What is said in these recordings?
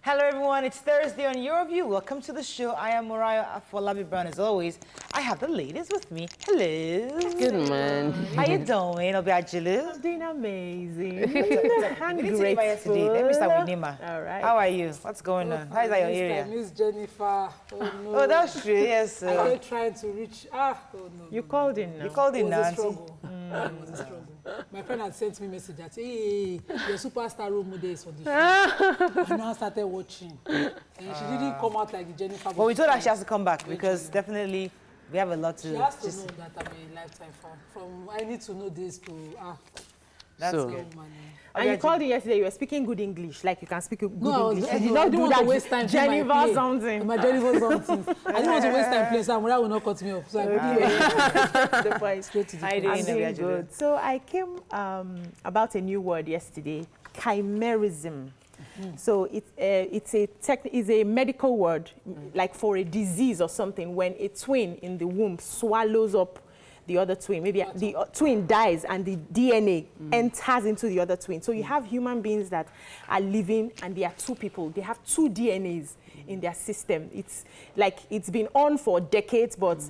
Hello everyone, it's Thursday on Your View. Welcome to the show. I am Mariah Afolabi Brown. As always, I have the ladies with me. Hello. Good man. How you doing, Obiajilu? I'm doing amazing. I'm grateful. Let me start with Nima. All right. How are you? What's going on? How is that your area? Miss Jennifer. Oh, no. Oh, that's true. Yes. I kept trying to reach. Oh no. You called in now. You called in It now, was a auntie. struggle. It was a struggle. My friend had sent me a message that, hey, your superstar role model is on the show. I now started watching. And she didn't come out like the Jennifer. But we told her she has to come back because definitely we have a lot to. She has to know that I'm a lifetime fan. From I need to know this to That's So- good. And you called in yesterday, you were speaking good English, like you can speak good English. I You did didn't not do want to that waste time. Geneva something. My Jennifer something. I didn't want to waste time playing somewhere. I will not cut me off. So I quickly The point. straight to the How you point. doing? I'm doing good. So I came about a new word yesterday, chimerism. So it's a medical word, like for a disease or something, when a twin in the womb swallows up the other twin. Maybe the twin dies and the DNA enters into the other twin. So you have human beings that are living and they are two people. They have two DNAs in their system. It's like it's been on for decades, but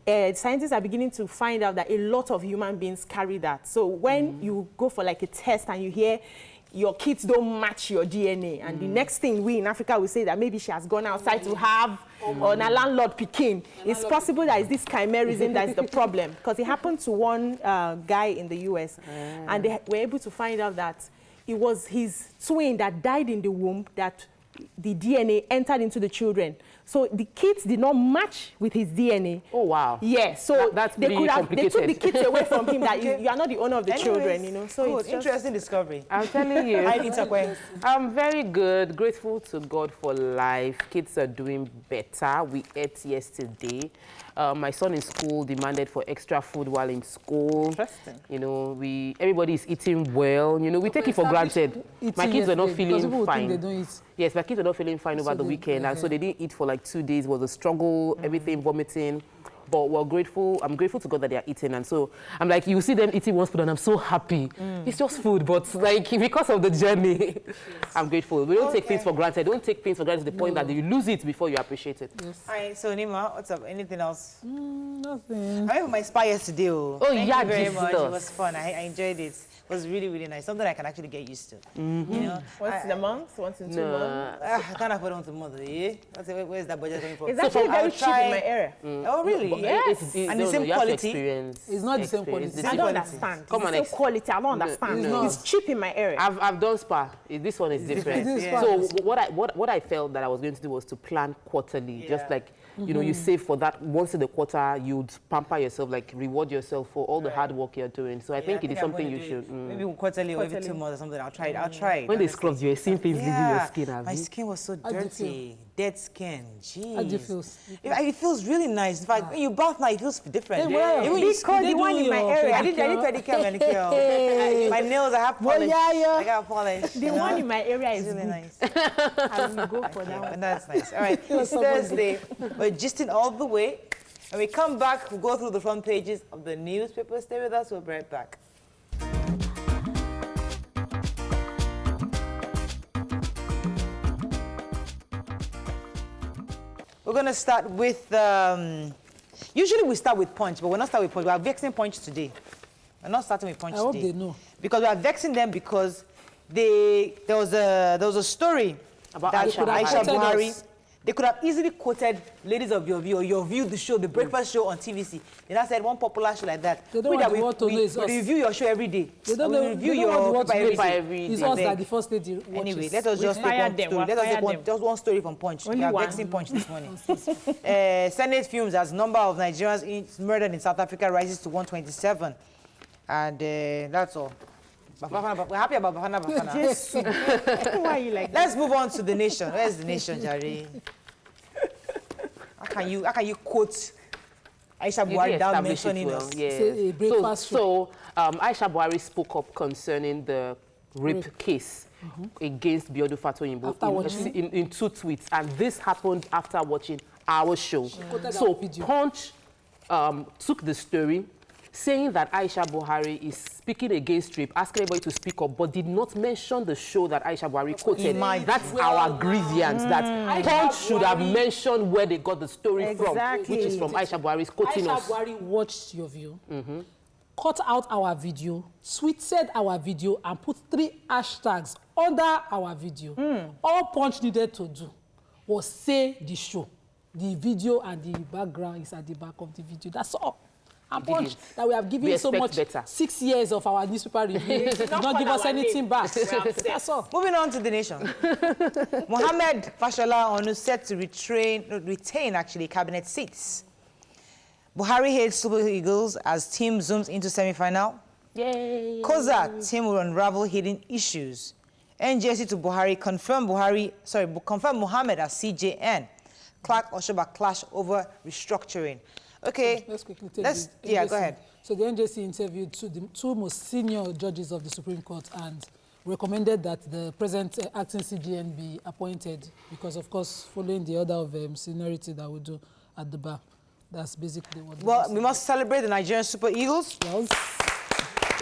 scientists are beginning to find out that a lot of human beings carry that. So when you go for like a test and you hear your kids don't match your DNA, and the next thing we in Africa will say that maybe she has gone outside to have or a landlord picking. It's possible that it's this chimerism that is the problem, because it happened to one guy in the US, and they were able to find out that it was his twin that died in the womb that the DNA entered into the children. So the kids did not match with his DNA. Oh, wow. Yeah, so That's they pretty they took the complicated. kids away from him, that you are not the owner of the children, you know. So Good. it's just, Interesting discovery. I'm telling you. Hi, Itakwe. I'm very good. Grateful to God for life. Kids are doing better. We ate yesterday. My son in school demanded for extra food while in school. Interesting. You know, everybody is eating well. You know, we take it for granted. My kids were not feeling fine. They don't eat. Yes, my kids were not feeling fine over the weekend, and so they didn't eat for like 2 days. It was a struggle, everything, vomiting. But we're grateful. I'm grateful to God that they are eating, and so I'm like, you see them eating one food, and I'm so happy. It's just food, but like because of the journey, I'm grateful. We don't take things for granted. Don't take things for granted to the point that you lose it before you appreciate it. Yes. Hi, so Nima, what's up? Anything else? Nothing. I went with my spa yesterday. Oh, yeah, Thank you very Jesus. much. It was fun. I enjoyed it. It was really, really nice. Something I can actually get used to. You know, once in a month, once in 2 months. I can't afford once a month. Eh? Where's that budget coming from? It's actually I'll very cheap in my area. Oh, really? Yes. And the same quality? It's not the same quality. I don't understand. Come on, It's the same quality. I don't understand. No. It's cheap in my area. I've done spa. This one is different. This Yeah. one. So what I felt that I was going to do was to plan quarterly, just like, you know, you save for that once in the quarter, you'd pamper yourself, like reward yourself for all the hard work you're doing. So I think it is I'm something gonna you do should. it. Maybe quarterly or every 2 months or something. I'll try it. I'll try it. When they honestly. scrub you, you're seeing things leaving your skin. Have My you? skin was so do you dirty. Dead skin. Jeez. How do you feel? It feels really nice. In fact, when you bath now, it feels different. Yeah. Even you Because the one in my area, I did pedicure, manicure. My nails, I have polish. I got polish. The one in my area is It's really good. nice. I will go for that one. And that's nice. All right, it's Thursday. We're gisting all the way. When we come back, we'll go through the front pages of the newspaper. Stay with us. We'll be right back. We're going to start with, usually we start with Punch, but we're not starting with Punch. We are vexing Punch today. We're not starting with Punch I today. hope they know. Because we are vexing them because there was a story About that Aisha Aisha Buhari. Buhari. They could have easily quoted Ladies of Your View or Your View, the show, the breakfast show on TVC. They now said one popular show like that. They don't want the world to know it's we us. review your show every day. They don't we know. review They don't your want the paper world to every know day. it's I us beg. that the first lady watches. Anyway, let us just take fired one them. story. We Let us take fired them. just one story from Punch. Only We are one. vexing Punch this morning. Senate fumes as number of Nigerians murdered in South Africa rises to 127. And that's all. We're happy about Bafana. Jesus. Why are you like that? Let's move on to the nation. Where's the nation, Jari? How can you quote Aisha You Buhari did without establish it mentioning well, us? yeah. Say a breakfast So Aisha Buhari spoke up concerning the rape case against Biodu Fatoyinbo After watching? in 2 tweets, and this happened after watching our show. quoted So our video. Punch took the story, saying that Aisha Buhari is speaking against rape, asking everybody to speak up, but did not mention the show that Aisha Buhari quoted. That's our grievance. That Punch should have mentioned where they got the story from, which is from Aisha Buhari's quoting us. Aisha Buhari watched your view, cut out our video, tweeted our video, and put 3 hashtags under our video. All Punch needed to do was say the show. The video and the background is at the back of the video. That's all. And Punch, that we have given so much, 6 years of our newspaper review, did not give us anything back. That's all. Moving on to the nation. Mohammed Fashola Onu set to retain actually cabinet seats. Buhari hails Super Eagles as team zooms into semi-final. Yay! Koza team will unravel hidden issues. NJC to Buhari confirm Mohammed as CJN. Clark Oshoba clash over restructuring. Okay. Let's quickly take go ahead. So the NJC interviewed the 2 most senior judges of the Supreme Court and recommended that the present acting CGN be appointed because, of course, following the order of seniority that we do at the bar. That's basically what. Well, we must celebrate the Nigerian Super Eagles. Yes.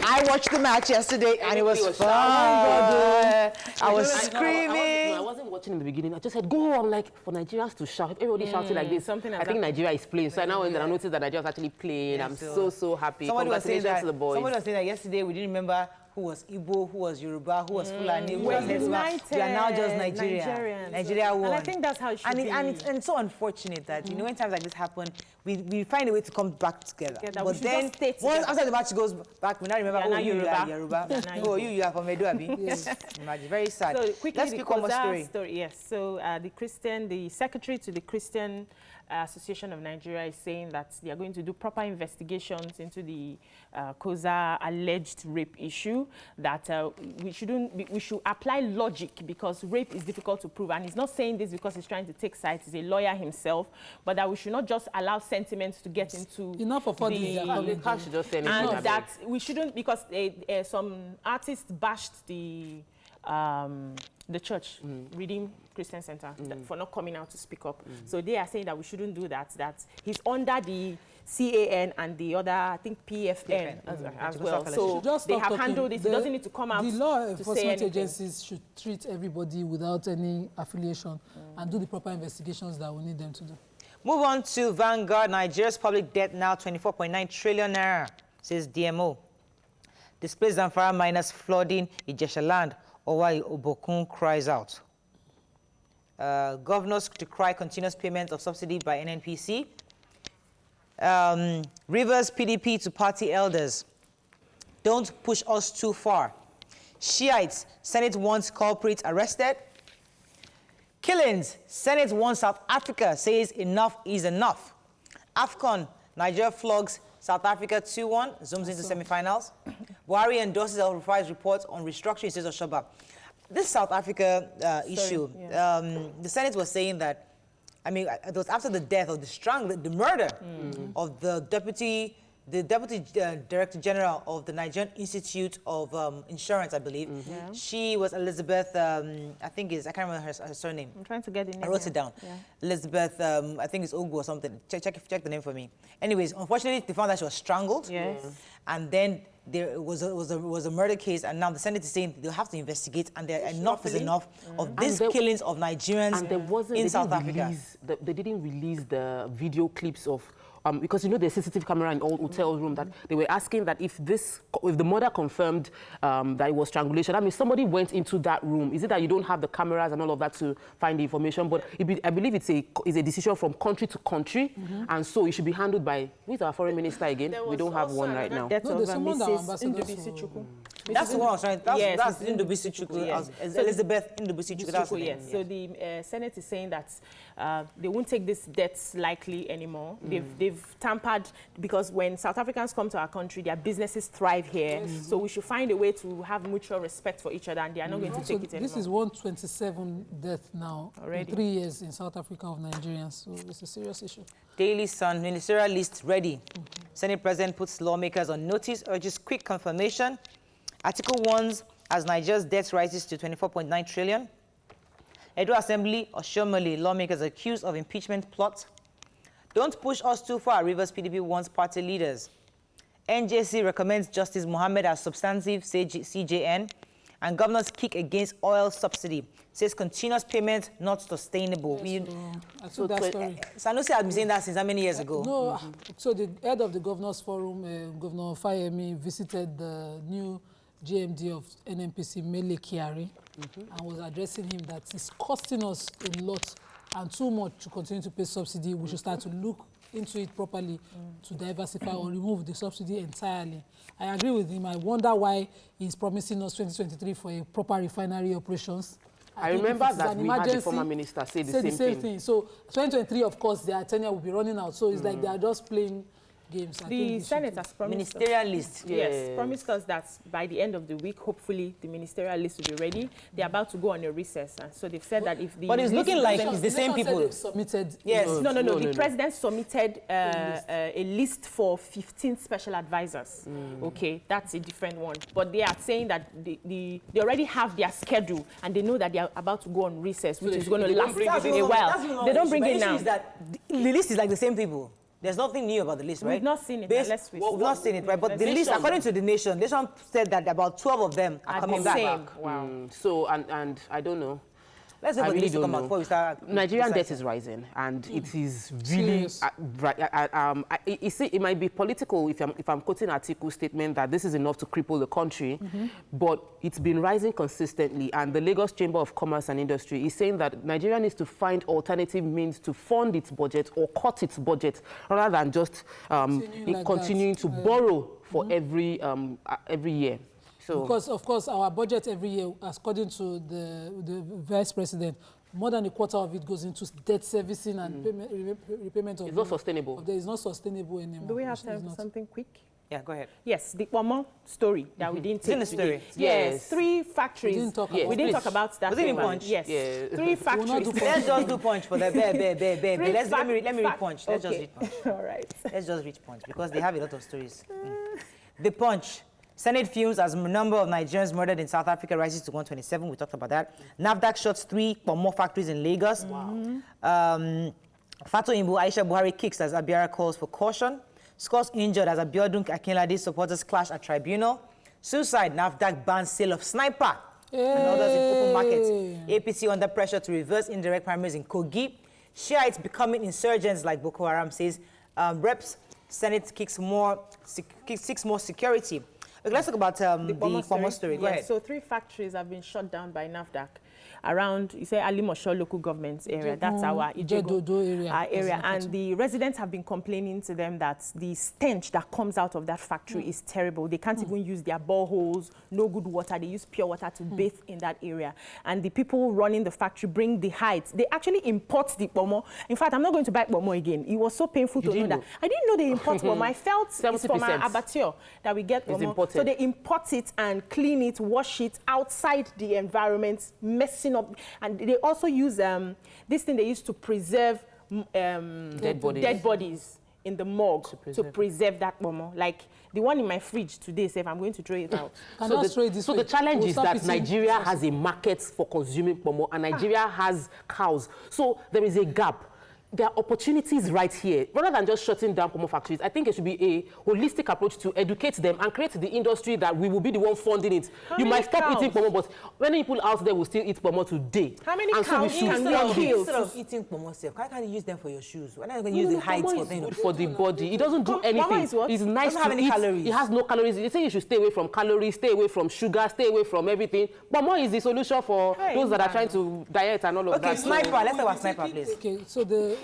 I watched the match yesterday and it was fun. I was screaming. I wasn't watching in the beginning. I just said, go. I'm like, for Nigerians to shout. Everybody shouting like this. I think Nigeria is playing. So now when I noticed that Nigeria was actually playing, I'm so happy. Congratulations to the boys. Somebody was saying that yesterday we didn't remember who was Igbo, who was Yoruba, who was Fulani, who was Hezbollah. We are now just Nigeria. Nigeria won. And I think that's how it should be. And it's so unfortunate that, when times like this happen, we find a way to come back together. But then, once after the match goes back, we now remember, you are Yoruba. You are from Edo, Abi. Imagine, very sad. So quickly, let's pick one more story. Yes, so the secretary to the Christian Association of Nigeria is saying that they are going to do proper investigations into the Koza alleged rape issue, that we should apply logic because rape is difficult to prove. And he's not saying this because he's trying to take sides. He's a lawyer himself, but that we should not just allow sentiments to get into enough of all these. And that we shouldn't, because some artists bashed the church, Redeemed Christian Center, for not coming out to speak up. So they are saying that we shouldn't do that, that he's under the CAN and the other, I think, PFN as well. So they have handled it. He doesn't need to come out to say anything. The law enforcement agencies should treat everybody without any affiliation and do the proper investigations that we need them to do. Move on to Vanguard. Nigeria's public debt now 24.9 trillion naira, says DMO. Displaced Zamfara miners flooding Ijesha land. Owai Obokun cries out. Governors to cry continuous payment of subsidy by NNPC. Rivers PDP to party elders. Don't push us too far. Shiites, Senate wants culprits arrested. Killings, Senate wants South Africa, says enough is enough. AFCON, Nigeria flogs South Africa 2-1, zooms into semi-finals. Buhari endorses El-Rufai's report on restructuring, says Oshoba. This South Africa issue, the Senate was saying that, it was after the death of the murder of the deputy Director General of the Nigerian Institute of Insurance, I believe. She was Elizabeth, I can't remember her surname. I'm trying to get the name. I wrote it down. Yeah. Elizabeth, I think it's Ogu or something. Check the name for me. Anyways, unfortunately, they found that she was strangled. Yes. And then there was a murder case, and now the Senate is saying they'll have to investigate, and enough is enough of these killings of Nigerians in South Africa. They didn't release the video clips of because there's CCTV camera in all hotel room, that they were asking that if the mother confirmed that it was strangulation, that means somebody went into that room. Is it that you don't have the cameras and all of that to find the information? But I believe it's a decision from country to country, and so it should be handled by, who is our foreign minister again? We don't have one right now. That's the one I was trying. That's Ndubisi Chukwu. Elizabeth Ndubisi Chukwu. Yes. So the Senate is saying that they won't take this debt lightly anymore. They've tampered, because when South Africans come to our country, their businesses thrive here. So we should find a way to have mutual respect for each other, and they are not going to take it anymore. This is 127 death now already in 3 years in South Africa of Nigerians. So it's a serious issue. Daily Sun, ministerial list ready. Senate President puts lawmakers on notice, urges quick confirmation. Article 1, as Nigeria's debt rises to 24.9 trillion. Edo Assembly, Oshomole, lawmakers accused of impeachment plot. Don't push us too far, Rivers PDP wants party leaders. NJC recommends Justice Mohammed as substantive CJN. And governors kick against oil subsidy. Says continuous payment not sustainable. Yes, I took that story. Sanusi has been saying that since how many years ago? No, so the head of the Governors Forum, Governor Fayemi, visited the new GMD of NNPC, Mele Kyari, and was addressing him that it's costing us a lot and too much to continue to pay subsidy. We should start to look into it properly to diversify or remove the subsidy entirely. I agree with him. I wonder why he's promising us 2023 for a proper refinery operations. I remember that we had the former minister say the same thing. So 2023, of course, their tenure will be running out. So it's like they are just playing games. The Senate has promised ministerial list. Yes, promised us that by the end of the week, hopefully, the ministerial list will be ready. They're about to go on a recess. And so they've said that if the... But it's looking like it's the same people. Submitted. Yes. No. The president submitted a list for 15 special advisors. Okay, that's a different one. But they are saying that they already have their schedule and they know that they are about to go on recess, which is going to last a while. They don't bring it now. The list is like the same people. There's nothing new about the list, right? We've not seen it. We've not seen it, right? But the list, according to the Nation said that about 12 of them are coming back. Wow. So, and I don't know. Let's wait for the list to come out before we start. Nigerian debt is rising, and it is really it might be political if I'm quoting Atiku's statement that this is enough to cripple the country, but it's been rising consistently. And the Lagos Chamber of Commerce and Industry is saying that Nigeria needs to find alternative means to fund its budget or cut its budget rather than just continuing to borrow for every year. So, because, of course, our budget every year, according to the Vice President, more than a quarter of it goes into debt servicing and repayment of... It's not sustainable. It's not sustainable anymore. Do we have time for something quick? Yeah, go ahead. Yes, the Pomo story that we didn't take. In the story. Yes, 3 factories. We didn't talk about that. Was it in Punch? Yes. Yeah. 3 factories. Let's just do Punch for the let me read Punch. Let's just read Punch. All right. Let's just read Punch because they have a lot of stories. The Punch. Senate fumes as number of Nigerians murdered in South Africa rises to 127. We talked about that. NAFDAC shuts 3 more factories in Lagos. Wow. Fatou Imbu, Aisha Buhari kicks as Abiara calls for caution. Scores injured as Abiodun Akinlade supporters clash at tribunal. Suicide, NAFDAC bans sale of sniper and others in open markets. APC under pressure to reverse indirect primaries in Kogi. Shiites becoming insurgents like Boko Haram says. Reps, Senate seeks more security. Okay, let's talk about the Pomo story. Go ahead. So 3 factories have been shut down by NAFDAC around, you say, Alimosho local government area. That's our Ijedodo area. And the residents have been complaining to them that the stench that comes out of that factory is terrible. They can't even use their boreholes, no good water. They use pure water to bathe in that area. And the people running the factory bring the hides. They actually import the Pomo. In fact, I'm not going to buy Pomo again. It was so painful to know that. I didn't know they import Pomo. I felt it's from our abattoir that we get Pomo. So they import it and clean it, wash it outside the environment, messing up. And they also use this thing they use to preserve dead bodies in the morgue to preserve that Pomo. Like the one in my fridge today, say if I'm going to throw it out. So the challenge is that Nigeria has a market for consuming Pomo and Nigeria has cows. So there is a gap. There are opportunities right here. Rather than just shutting down Pomo factories, I think it should be a holistic approach to educate them and create the industry that we will be the one funding it. You might stop eating Pomo, but many people out there will still eat Pomo today. How many cows can we kill? Instead of eating Pomo, why can't you use them for your shoes? Why not use the hides for things? Good for the body. It doesn't do anything. Pomo is what? It's nice to eat. Calories. It has no calories. They say you should stay away from calories, stay away from sugar, stay away from everything. Pomo is the solution for those that are trying to diet and all of that. Okay, sniper. Let's talk about sniper, please. Okay, so the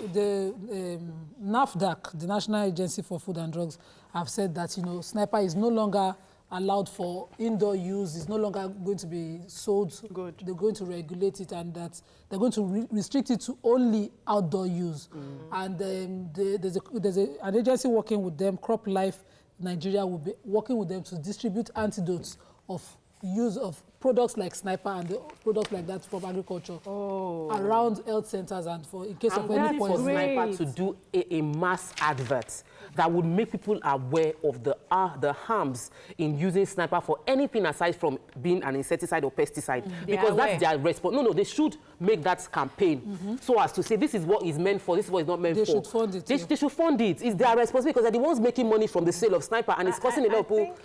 NAFDAC, the National Agency for Food and Drugs, have said that, sniper is no longer allowed for indoor use, is no longer going to be sold. Good. They're going to regulate it and that they're going to restrict it to only outdoor use. And there's an agency working with them, Crop Life Nigeria will be working with them to distribute antidotes of use of products like sniper and the products like that from agriculture around health centers and for in case of any for poison. Sniper to do a mass advert that would make people aware of the harms in using Sniper for anything aside from being an insecticide or pesticide, because that's their response. No, they should make that campaign so as to say this is what is meant for, this is what is not meant for. They should fund it. They should fund it. It's their responsibility because they're the ones making money from the sale of Sniper, and it's costing a lot of people.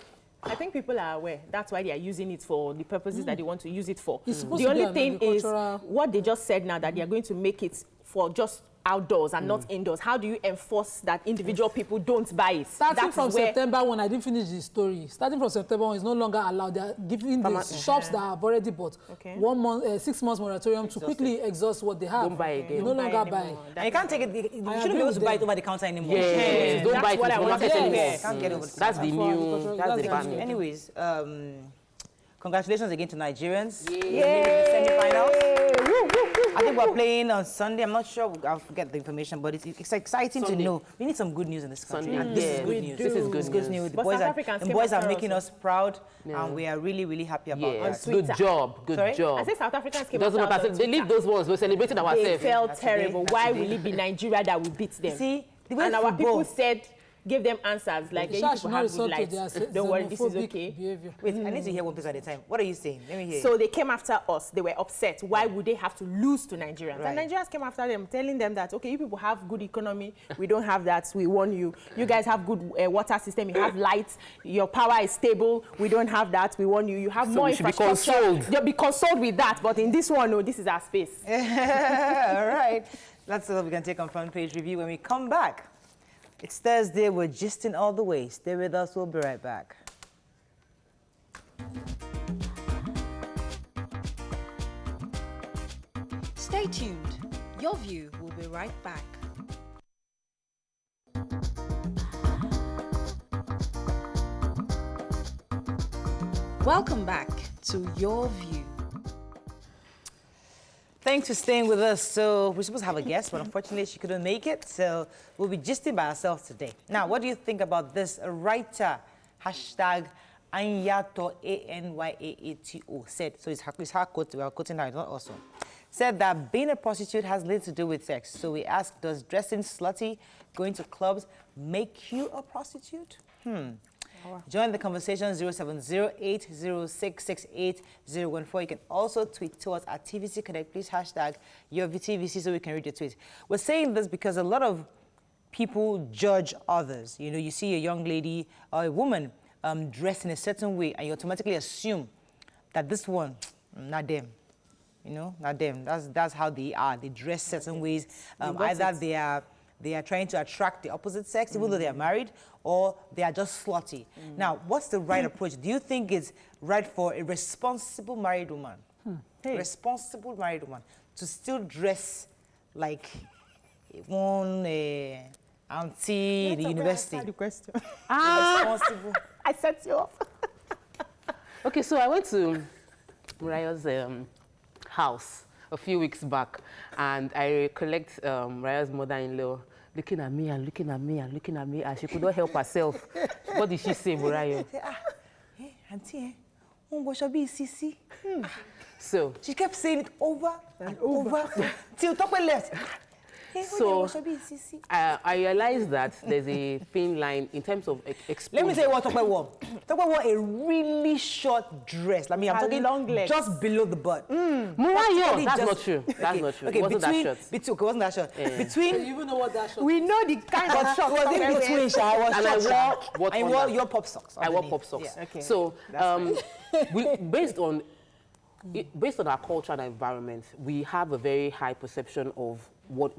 I think people are aware. That's why they are using it for the purposes that they want to use it for. It's The only thing is what they just said now, that they are going to make it for just outdoors and not indoors. How do you enforce that individual people don't buy it? Starting from September 1, I didn't finish the story. Starting from September 1, it's no longer allowed. They are giving the shops that have already bought 1 month, 6 months moratorium to quickly exhaust what they have. Don't buy again. You no longer buy. And you can't take it, you shouldn't be able to buy it over the counter anymore. Yeah, don't buy it what I from the wanted market to anymore. hear. Can't get over the That's the new, that's the ban. Anyways, congratulations again to Nigerians. Semi-finals. I think we're playing on Sunday. I'm not sure. I'll forget the information, but it's exciting to know. We need some good news in this country. And this is good news. This is good news. The boys are making us proud, and we are really, really happy about that. Good job. Good job. I say South Africans came Doesn't out matter. on They leave those ones. We're celebrating They ourselves. felt terrible. Why will it be Nigeria that will beat them? See, the way And our people football. said, give them answers like, you people have good lights. Don't worry, this is okay. Behavior. Wait, I need to hear one piece at a time. What are you saying? Let me hear. So they came after us. They were upset. Why would they have to lose to Nigerians? Right. And Nigerians came after them, telling them that, okay, you people have good economy. We don't have that. We warn you. You guys have good water system. You have lights. Your power is stable. We don't have that. We warn you. You have more we should be infrastructure. consoled. You'll be consoled with that. But in this one, no, this is our space. All right. That's all we can take on Front Page Review. When we come back, it's Thursday. We're gisting all the way. Stay with us. We'll be right back. Stay tuned. Your View will be right back. Welcome back to Your View. Thanks for staying with us. So we're supposed to have a guest, but unfortunately she couldn't make it. So we'll be gisting by ourselves today. Now, what do you think about this? A writer, hashtag Anyato, A-N-Y-A-A-T-O, said, so it's her quote, we are quoting her, not also, said that being a prostitute has little to do with sex. So we asked, does dressing slutty, going to clubs, make you a prostitute? Join the conversation 0708066814. You can also tweet to us at TVC Connect. Please hashtag your VTVC so we can read your tweet. We're saying this because a lot of people judge others. You know, you see a young lady or a woman dressed in a certain way, and you automatically assume that this one, not them. You know, not them. That's how they are. They dress certain ways. Either they are trying to attract the opposite sex, even though they are married, or they are just slutty. Now, what's the right approach? Do you think it's right for a responsible married woman, responsible married woman, to still dress like one auntie in the university? The question. Responsible. I set you up. Okay, so I went to Mariah's house a few weeks back, and I recollect Mariah's mother-in-law looking at me and looking at me and looking at me, and she could not help herself. What did she say, Mariah? Hey, auntie, CC. So She kept saying it over and over till top left. So I realized that there's a thin line in terms of exposure. Let me tell you what Tokwe wore. Tokwe wore a really short dress. I mean, I'm talking long legs. just below the butt. Mariah, that's not true. That's not true. Okay, It wasn't that short. Okay, wasn't that short. You Between, even know what that shot We know the kind of shot. was in between, Sha. I was And I short, Sha. wore what I on wore that? your pop socks. I wore underneath. pop socks. Yeah. Okay. So based on our culture and environment, we have a very high perception of what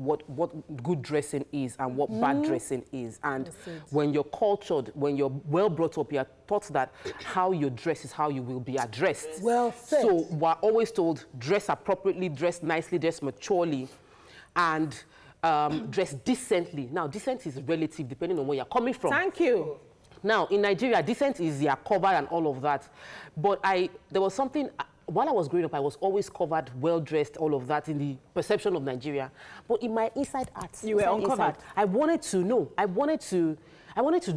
good dressing is and what bad dressing is. And when you're cultured, when you're well brought up, you're taught that how you dress is how you will be addressed. Well said. So we're always told, dress appropriately, dress nicely, dress maturely, and dress decently. Now, decent is relative depending on where you're coming from. Thank you. Now, in Nigeria, decent is your cover and all of that. But there was something, while I was growing up, I was always covered, well-dressed, all of that in the perception of Nigeria. But in my inside heart, You were uncovered. I wanted to know. I wanted to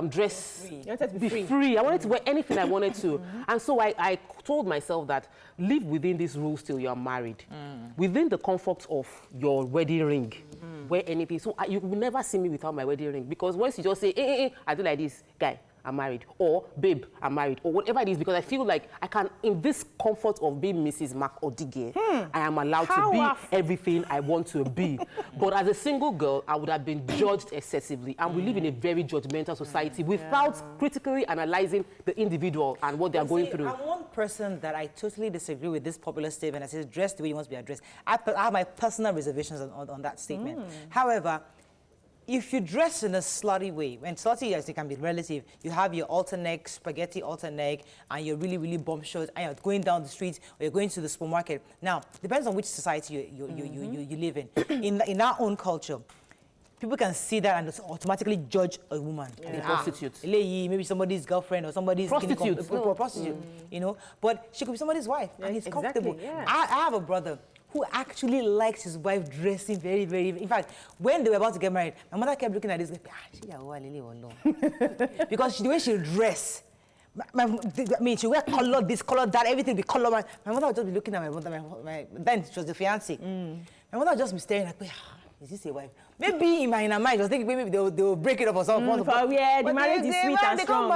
dress, You wanted to be free. I wanted to wear anything I wanted to. And so I told myself that live within these rules till you are married. Within the comfort of your wedding ring, wear anything. So you will never see me without my wedding ring, because once you just say, I do like this, guy, I'm married, or babe, I'm married, or whatever it is, because I feel like I can, in this comfort of being Mrs. Mark Odige, I am allowed to be everything I want to be. But as a single girl, I would have been judged excessively, and we live in a very judgmental society without critically analyzing the individual and what they are going through. I'm one person that I totally disagree with this popular statement that says dress the way you want to be addressed. I have my personal reservations on that statement. However, if you dress in a slutty way, and slutty, as it can be relative, you have your alter neck, spaghetti alter neck, and you're really, really bumptious, and you're going down the street, or you're going to the supermarket. Now, depends on which society you live in. In our own culture, people can see that and just automatically judge a woman. A prostitute. Maybe somebody's girlfriend or somebody's prostitute. Prostitute, you know. But she could be somebody's wife, and he's comfortable. Yeah. I have a brother who actually likes his wife dressing very, very... In fact, when they were about to get married, my mother kept looking at this, because the way she dress, she wear color, this color, that, everything be color. My mother would just be looking at my mother, then she was the fiancé. My mother would just be staring like, is this a wife? Maybe in my mind, I was thinking maybe they will break it up or something. The marriage is sweet and strong.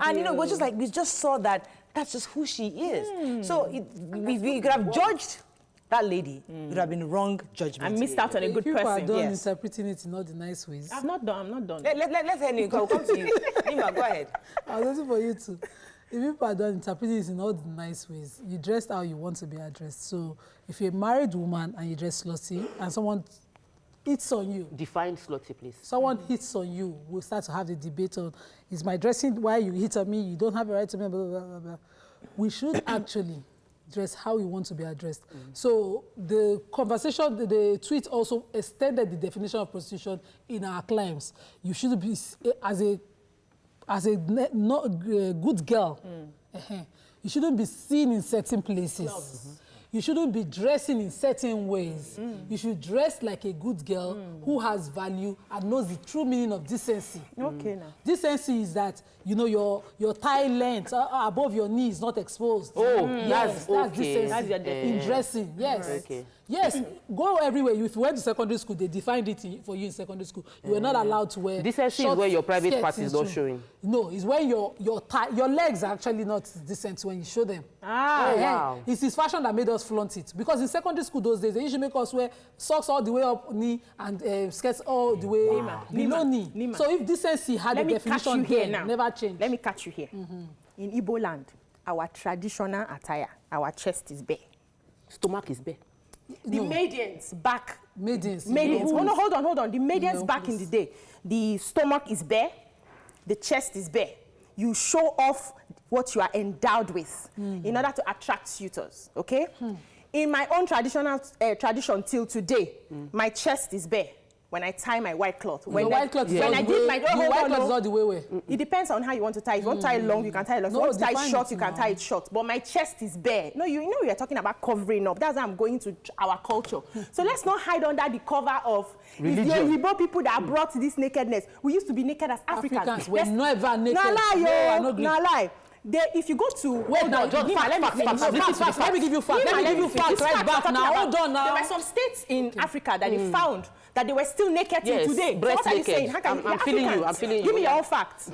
And you know, it was just like, we just saw that that's just who she is. So we could have judged that lady, would have been wrong judgment. I missed out on a good People person. are done interpreting it in all the nice ways. I'm not done. Let's hear you. Come to you. Nima, go ahead. I was waiting for you to. If people are done interpreting it in all the nice ways, you dress how you want to be addressed. So if you're a married woman and you dress slutty and someone hits on you. Define slutty, please. Someone hits on you, we'll start to have the debate on, is my dressing why you hit on me? You don't have a right to me, blah, blah, blah, blah. We should actually dress how we want to be addressed. So the conversation, the tweet also extended the definition of prostitution in our claims. You should be, as a good girl, you shouldn't be seen in certain places. You shouldn't be dressing in certain ways. You should dress like a good girl who has value and knows the true meaning of decency. Okay, now. Decency is that, you know, your thigh length above your knee is not exposed. Oh, yes, that's decency. That's your in dressing, yes. Okay. Yes, go everywhere. If you went to secondary school, they defined it for you in secondary school. You were not allowed to wear decency is where your private part is not showing. No, it's when your legs are actually not decent when you show them. Wow. It's his fashion that made us flaunt it. Because in secondary school those days, they usually make us wear socks all the way up knee and skirts all the way below knee. Nima. So if decency had a definition here, never changed. Let me catch you here. In Igbo land, our traditional attire, our chest is bare. Stomach is bare. The maidens back. Maidens. Oh, no, hold on. The maidens back in the day, the stomach is bare, the chest is bare. You show off what you are endowed with in order to attract suitors, okay? In my own tradition till today, my chest is bare. When I tie my white cloth. White cloth is all the way. It depends on how you want to tie it. If you want to tie it long, you can tie it long. If you want to tie it short, you can tie it short. But my chest is bare. No, you know we are talking about covering up. That's how I'm going to our culture. So let's not hide under the cover of religion. It's the Igbo people that brought this nakedness. We used to be naked as Africans. We're never naked. Nah lie, yo. Nah lie. If you go to let me give you facts. Let me give you facts right back now. Hold on now. There were some states in Africa that they found that they were still naked till today. So what are you saying? I'm feeling you. Give me your own facts.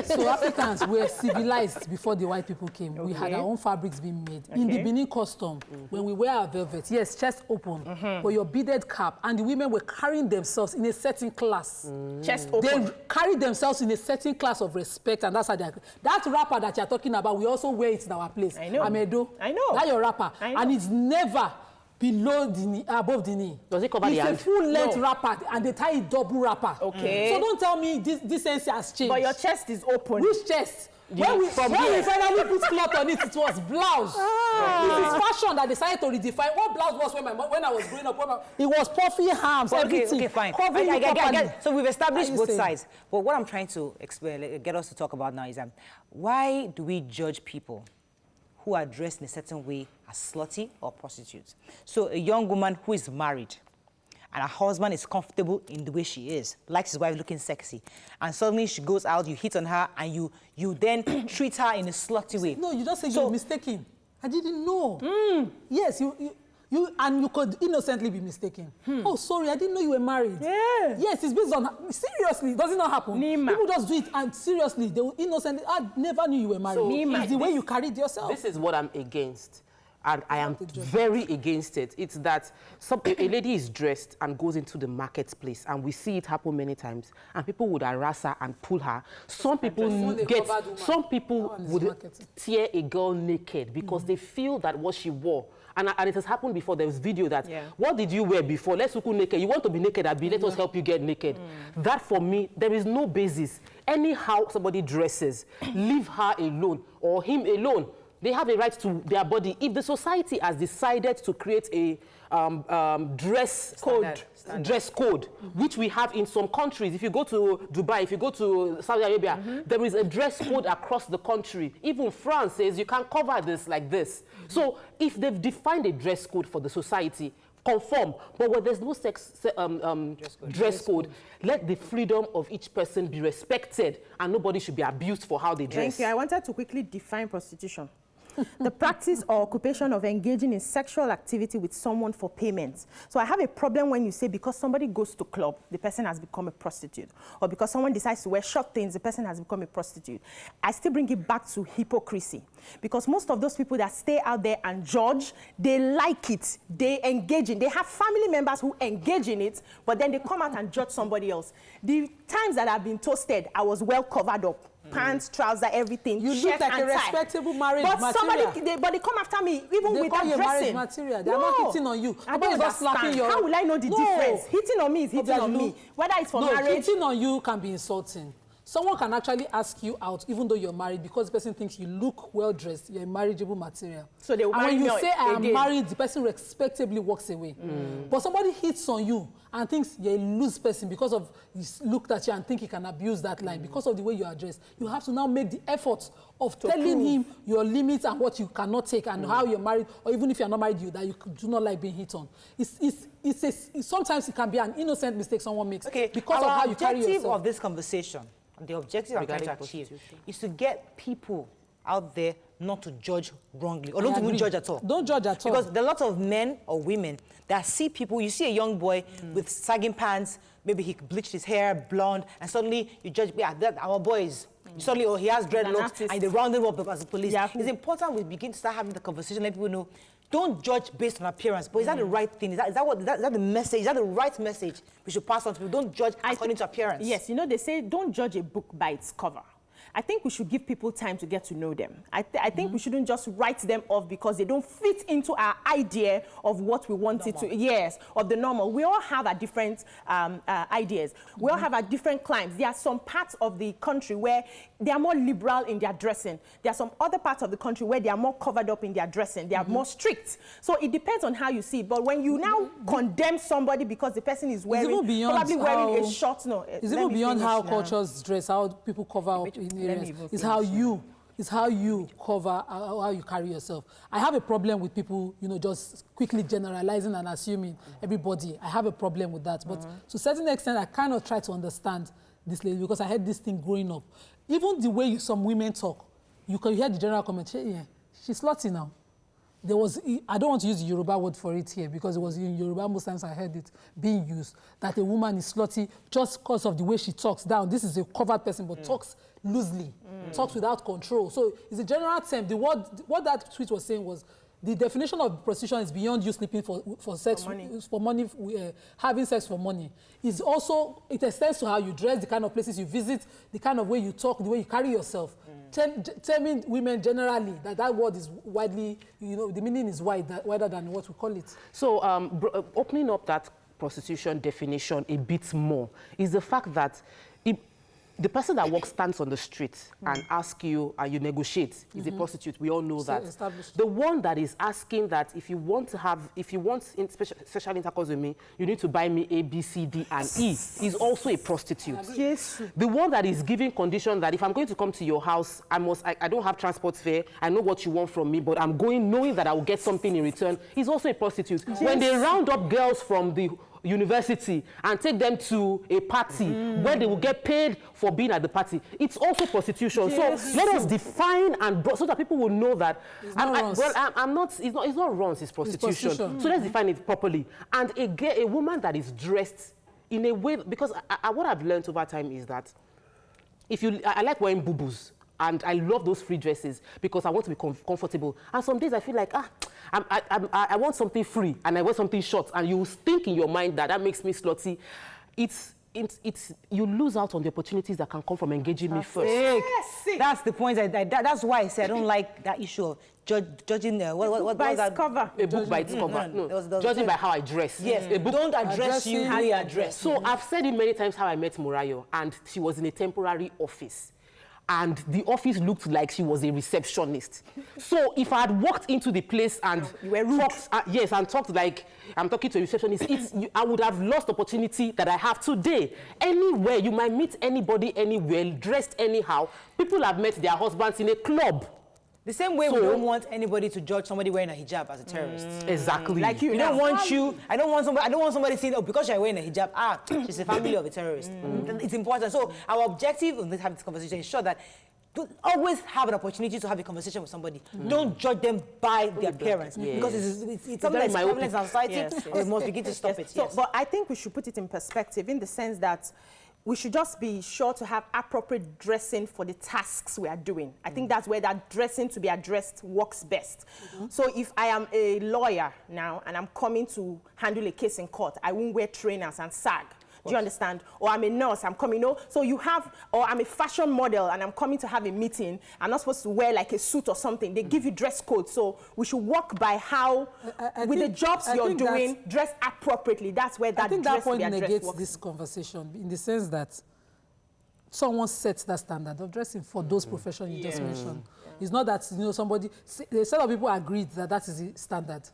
So Africans were civilized before the white people came. We had our own fabrics being made. In the Benin custom, when we wear our velvet, yes, chest open, but your beaded cap, and the women were carrying themselves in a certain class. Chest open. They carried themselves in a certain class of respect, and that's how they are. That wrapper that you're talking about, we also wear it in our place. I know. Amedo. I know. That's your wrapper. I know. And it's never below the knee, above the knee. Does it cover the hand? It's a full-length wrapper, and they tie it double wrapper. Okay. So don't tell me this sense has changed. But your chest is open. Which chest? When we finally put cloth on it, it was blouse. This is fashion that decided to redefine what blouse was when I was growing up. It was puffy arms, everything. Okay, fine. I get. So we've established both sides. But what I'm trying to explain, get us to talk about now is why do we judge people who are dressed in a certain way as slutty or prostitutes? So a young woman who is married and her husband is comfortable in the way she is, likes his wife looking sexy, and suddenly she goes out, you hit on her, and you then treat her in a slutty way. No, you just say you're mistaken. I didn't know. Yes, and you could innocently be mistaken. Oh, sorry, I didn't know you were married. Yeah. Yes, it's based on, seriously, does it not happen? Nima. People just do it, and seriously, they will innocently, I never knew you were married. So, It's the way you carried yourself. This is what I'm against. And I am very against it. It's that a lady is dressed and goes into the marketplace, and we see it happen many times, and people would harass her and pull her. Some people would tear a girl naked because they feel that what she wore, and it has happened before. There was video that, what did you wear before? Let's look naked. You want to be naked, Abby? Let us help you get naked. That, for me, there is no basis. Anyhow somebody dresses, leave her alone or him alone. They have a right to their body. If the society has decided to create a dress code, which we have in some countries. If you go to Dubai, if you go to Saudi Arabia, there is a dress code across the country. Even France says you can cover this like this. So if they've defined a dress code for the society, conform. But where there's no dress code, let the freedom of each person be respected, and nobody should be abused for how they dress. Thank you. I wanted to quickly define prostitution. The practice or occupation of engaging in sexual activity with someone for payment. So I have a problem when you say because somebody goes to club, the person has become a prostitute. Or because someone decides to wear short things, the person has become a prostitute. I still bring it back to hypocrisy. Because most of those people that stay out there and judge, they like it. They engage in. They have family members who engage in it, but then they come out and judge somebody else. The times that I've been toasted, I was well covered up. Pants, trousers, everything. You look like a respectable marriage material. material. But they come after me, even they with call that you dressing. marriage material. They are not hitting on you. I don't understand. How will I know the difference? Hitting on me is hitting on me. Whether it's for marriage. Hitting on you can be insulting. Someone can actually ask you out, even though you're married, because the person thinks you look well-dressed, you're a marriageable material. So they will marry when you me say, I am again. married, the person respectably walks away. But somebody hits on you and thinks you're a loose person because of he's looked at you and think he can abuse that line because of the way you are dressed. You have to now make the effort of telling him your limits and what you cannot take and how you're married, or even if you're not married, that you do not like being hit on. Sometimes it can be an innocent mistake someone makes because of how you carry yourself. The objective of this conversation, the objective I'm trying to achieve, is to get people out there not to judge wrongly, or don't even judge at all. Don't judge at all. Because there are lots of men or women that see people, you see a young boy with sagging pants, maybe he bleached his hair blonde, and suddenly you judge, that our boy is, suddenly, oh, he has dreadlocks, and they round him up as a police. It's important we begin to start having the conversation, let people know, don't judge based on appearance, but is that the right thing? Is that the message? Is that the right message we should pass on to people? Don't judge according to appearance. Yes, you know, they say don't judge a book by its cover. I think we should give people time to get to know them. I think we shouldn't just write them off because they don't fit into our idea of what we want it to, of the normal. We all have our different ideas. We all have our different climes. There are some parts of the country where they are more liberal in their dressing. There are some other parts of the country where they are more covered up in their dressing. They are more strict. So it depends on how you see it. But when you now condemn somebody because the person is wearing, probably wearing a short, it's even beyond how cultures dress, how people cover up in areas. It's how you cover, how you carry yourself. I have a problem with people, just quickly generalizing and assuming everybody. I have a problem with that. But to a certain extent, I kind of try to understand this lady because I had this thing growing up. Even the way some women talk, you can hear the general comment, she's slutty now. I don't want to use the Yoruba word for it here because it was in Yoruba, most times I heard it being used, that a woman is slutty just because of the way she talks down. This is a covered person, but talks loosely, talks without control. So it's a general term. What that tweet was saying was, the definition of prostitution is beyond you sleeping for sex, for money, having sex for money. It's also, it extends to how you dress, the kind of places you visit, the kind of way you talk, the way you carry yourself. Telling women generally that word is widely, the meaning is wider than what we call it. So opening up that prostitution definition a bit more is the fact that the person that stands on the street and asks you and you negotiate is a prostitute. We all know that. The one that is asking that if you want sexual intercourse with me, you need to buy me A, B, C, D, and E is also a prostitute. Yes. The one that is giving condition that if I'm going to come to your house, I don't have transport fare, I know what you want from me, but I'm going knowing that I will get something in return is also a prostitute. Yes. When they round up girls from the university and take them to a party where they will get paid for being at the party. It's also prostitution. Yes. So let us define so that people will know that It's not it's not runs, it's prostitution. So let's define it properly. And a woman that is dressed in a way, because what I've learned over time is that I like wearing boo-boos. And I love those free dresses because I want to be comfortable. And some days I feel like, I want something free and I want something short. And you think in your mind that makes me slutty. You lose out on the opportunities that can come from engaging me first. Yes. That's the point. That's why I said I don't like that issue of judging what by its cover. A book by its cover. No. Judging by how I dress. Yes. A book Don't address you how you address. So I've said it many times how I met Murayo, and she was in a temporary office. And the office looked like she was a receptionist. So if I had walked into the place and talked like I'm talking to a receptionist, I would have lost the opportunity that I have today. Anywhere, you might meet anybody anywhere, dressed anyhow. People have met their husbands in a club. The same way we don't want anybody to judge somebody wearing a hijab as a terrorist. Exactly. Like I don't want somebody saying, oh, because you're wearing a hijab, she's a family of a terrorist. It's important. So our objective in having this conversation is sure that to always have an opportunity to have a conversation with somebody. Don't judge them by their appearance. Because it's something that's prevalent in society, and we must begin to stop it. So, but I think we should put it in perspective in the sense that we should just be sure to have appropriate dressing for the tasks we are doing. I think that's where that dressing to be addressed works best. So if I am a lawyer now and I'm coming to handle a case in court, I won't wear trainers and sag. Do you understand? Or I'm a nurse, I'm coming, so you have, or I'm a fashion model and I'm coming to have a meeting. I'm not supposed to wear like a suit or something. They give you dress code. So we should work by how, with the jobs you're doing, dress appropriately. That's where that I think dress that point negates works. this conversation in the sense that someone sets that standard of dressing for those professions you just mentioned. It's not that, somebody, a set of people agreed that that is the standard,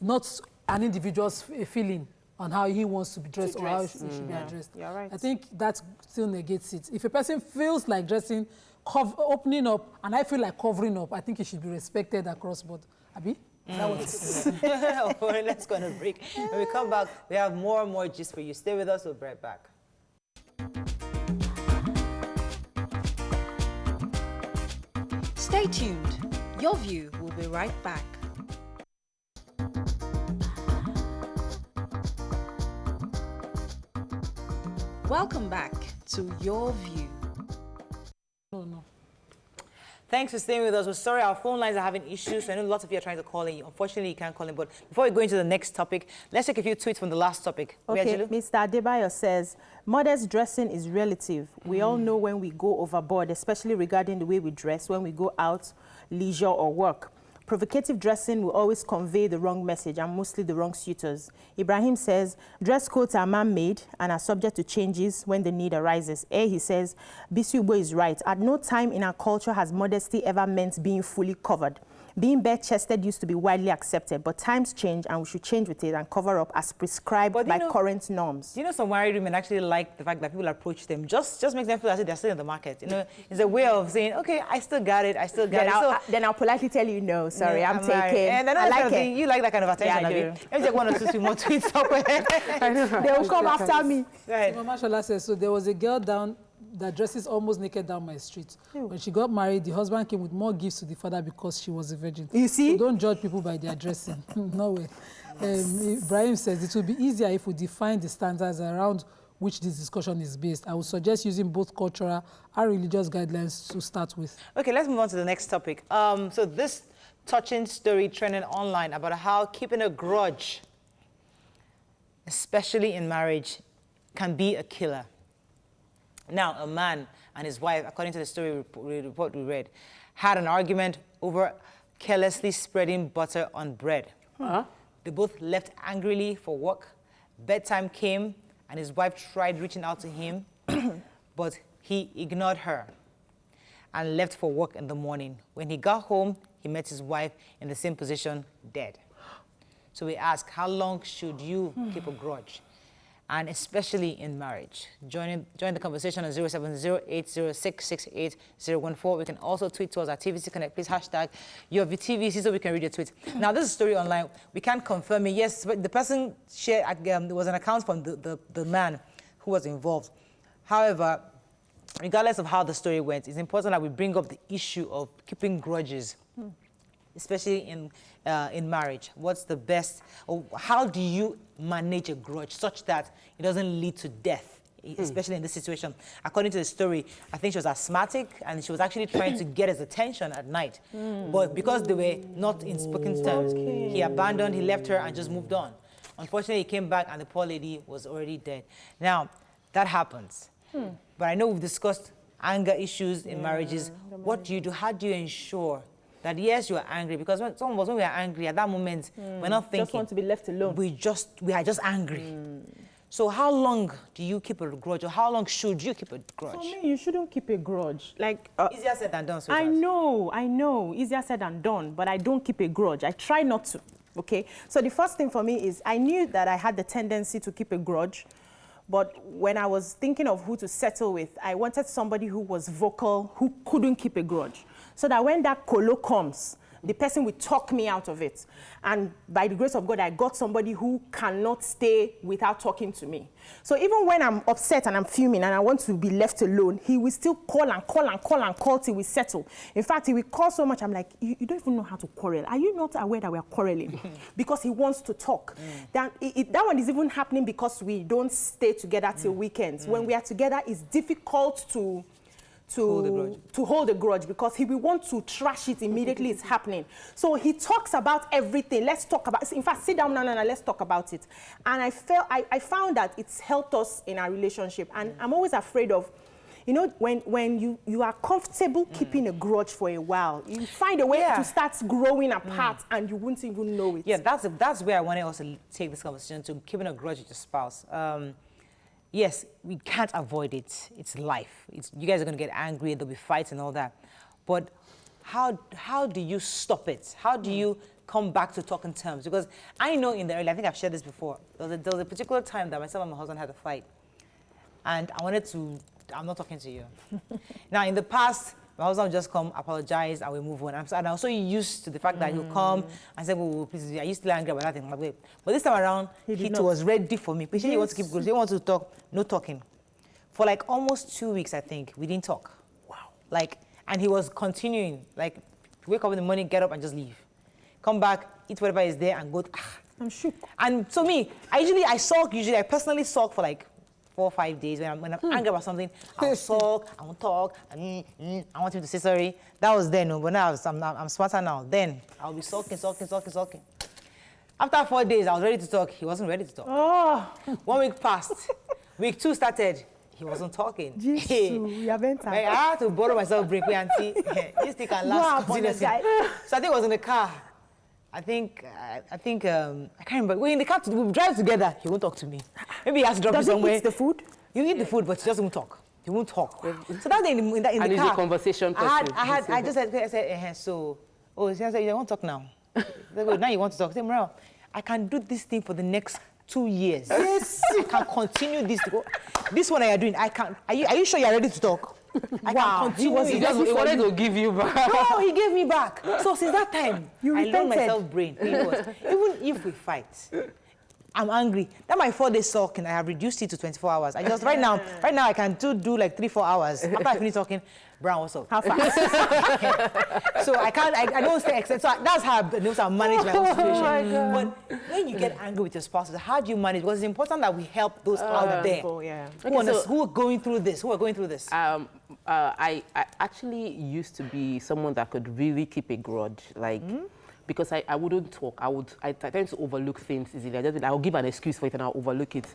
not an individual's feeling on how he wants to be dressed or how he should be addressed. You're right. I think that still negates it. If a person feels like dressing, opening up, and I feel like covering up, I think he should be respected across board. Abi? That was it. Let's go on a break. When we come back, we have more and more gist for you. Stay with us. We'll be right back. Stay tuned. Your View will be right back. Welcome back to Your View. No. Thanks for staying with us. We're sorry, our phone lines are having issues. I know lots of you are trying to call in. Unfortunately, you can't call in. But before we go into the next topic, let's take a few tweets from the last topic. Okay, Mr. Adebayo says, modest dressing is relative. We all know when we go overboard, especially regarding the way we dress, when we go out, leisure or work. Provocative dressing will always convey the wrong message and mostly the wrong suitors. Ibrahim says, dress codes are man-made and are subject to changes when the need arises. He says, Bisi Ugbo is right. At no time in our culture has modesty ever meant being fully covered. Being bare-chested used to be widely accepted, but times change and we should change with it and cover up as prescribed by current norms. You know, some married women actually like the fact that people approach them. Just makes them feel as if they're still in the market. It's a way of saying, okay, I still got it, Then I'll politely tell you, no, sorry, I'm taking. And I like it. You like that kind of attention, I do. Let me take one or two more tweets up. They will come after me. Right. Mashallah says, so there was a girl that dresses almost naked down my street. When she got married, the husband came with more gifts to the father because she was a virgin. You see? So don't judge people by their dressing. No way. Ibrahim says, it will be easier if we define the standards around which this discussion is based. I would suggest using both cultural and religious guidelines to start with. Okay, let's move on to the next topic. So this touching story trending online about how keeping a grudge, especially in marriage, can be a killer. Now, a man and his wife, according to the story report we read, had an argument over carelessly spreading butter on bread. They both left angrily for work. Bedtime came, and his wife tried reaching out to him, but he ignored her and left for work in the morning. When he got home, he met his wife in the same position, dead. So we ask, how long should you keep a grudge? and especially in marriage. Join the conversation on 070-806-68014. We can also tweet to us at TVC Connect. Please hashtag your TVC so we can read your tweets. Now, this is a story online. We can't confirm it. Yes, but the person shared, there was an account from the man who was involved. However, regardless of how the story went, it's important that we bring up the issue of keeping grudges, especially in marriage. What's the best, or how do you manage a grudge such that it doesn't lead to death, especially in this situation? According to the story, I think she was asthmatic and she was actually trying to get his attention at night. But because they were not in spoken terms, he abandoned, he left her and just moved on. Unfortunately, he came back and the poor lady was already dead. Now, that happens. But I know we've discussed anger issues in marriages. What do you do? How do you ensure that, yes, you are angry? Because when some of us, when we are angry, at that moment, we're not thinking. Just want to be left alone. We are just angry. So how long do you keep a grudge, or how long should you keep a grudge? For me, you shouldn't keep a grudge. Like, easier said than done, sweetheart. I know, easier said than done, but I don't keep a grudge. I try not to, okay? So the first thing for me is I knew that I had the tendency to keep a grudge, but when I was thinking of who to settle with, I wanted somebody who was vocal, who couldn't keep a grudge. So that when that colo comes, the person will talk me out of it. And by the grace of God, I got somebody who cannot stay without talking to me. So even when I'm upset and I'm fuming and I want to be left alone, he will still call and call and call and call till we settle. In fact, he will call so much, I'm like, you don't even know how to quarrel. Are you not aware that we are quarreling? Because he wants to talk. That one is even happening because we don't stay together till weekends. When we are together, it's difficult to hold a grudge because he will want to trash it immediately it's happening. So he talks about everything. Let's talk about, in fact, sit down, no, let's talk about it. And I found that it's helped us in our relationship. And I'm always afraid of, you know, when you are comfortable keeping a grudge for a while, you find a way to start growing apart and you wouldn't even know it. Yeah, that's where I want to also take this conversation to keeping a grudge with your spouse. Yes, we can't avoid it. It's life. You guys are going to get angry, there'll be fights and all that. But how do you stop it? How do you come back to talking terms? Because I know in the early, I think I've shared this before, there was a particular time that myself and my husband had a fight. And I'm not talking to you. Now, in the past, my husband would just come, apologize, and we move on. And I'm so used to the fact that he'll come and say, well, please, are you still angry about that thing? But this time around, he was ready for me. He wants to keep going. He wants to talk, no talking. For like almost 2 weeks, I think, we didn't talk. Wow. And he was continuing. Like, wake up in the morning, get up and just leave. Come back, eat whatever is there and go, I'm shook. And so me, I personally sulk for like 4 or 5 days. When I'm angry about something, I'll sulk, I won't talk, I want him to say sorry. That was then, but now I'm smarter now. Then I'll be sulking. After 4 days, I was ready to talk. He wasn't ready to talk. Oh. 1 week passed. Week 2 started. He wasn't talking. You haven't I had to borrow myself break and see. This thing can last continuously. So I think I was in the car. I can't remember. We're in the car, we drive together. He won't talk to me. Maybe he has to drop me somewhere. Does he eat the food? You eat the food, but he just won't talk. He won't talk. So that day in the car. And he's a conversation person. I just said, he said, you won't talk now. Now you want to talk. I said, Mariel, I can do this thing for the next 2 years. Yes. I can continue this. This one I are doing, I can. Are you sure you're ready to talk? I can continue. He wanted to give you back. No, he gave me back. So since that time, I learned myself brain. Even if we fight, I'm angry. That my 4 days sulking, I have reduced it to 24 hours. I just right now I can do like 3-4 hours. After I finish talking, Brown, what's up? How fast? So I don't stay excited. So that's how I manage my own situation. Oh my God. But when you get angry with your spouse, how do you manage? Because it's important that we help those out there who are going through this. I actually used to be someone that could really keep a grudge, because I wouldn't talk. I tend to overlook things easily. I'll give an excuse for it and I'll overlook it,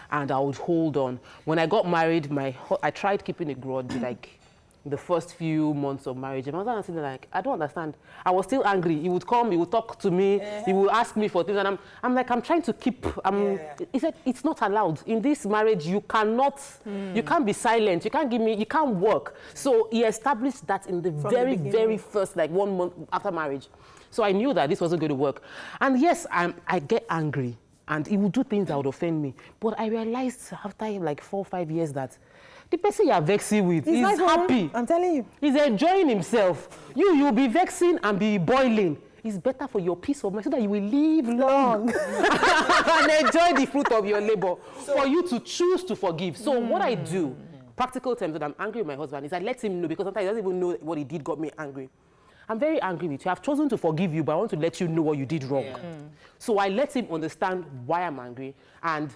and I would hold on. When I got married, I tried keeping a grudge like the first few months of marriage. And my husband was sitting like, I don't understand. I was still angry. He would come, he would talk to me, he would ask me for things, and I'm like, I'm trying to keep. He said, it's not allowed in this marriage. You cannot. You can't be silent. You can't work. So he established that in the very first 1 month after marriage. So I knew that this wasn't going to work. And yes, I get angry. and he would do things that would offend me. But I realized after like 4 or 5 years that the person you are vexing with is happy. I'm telling you. He's enjoying himself. You'll be vexing and be boiling. It's better for your peace of mind so that you will live long and enjoy the fruit of your labor. For you to choose to forgive. So what I do, practical terms, when I'm angry with my husband, is I let him know, because sometimes he doesn't even know what he did got me angry. I'm very angry with you. I've chosen to forgive you, but I want to let you know what you did wrong. So I let him understand why I'm angry, and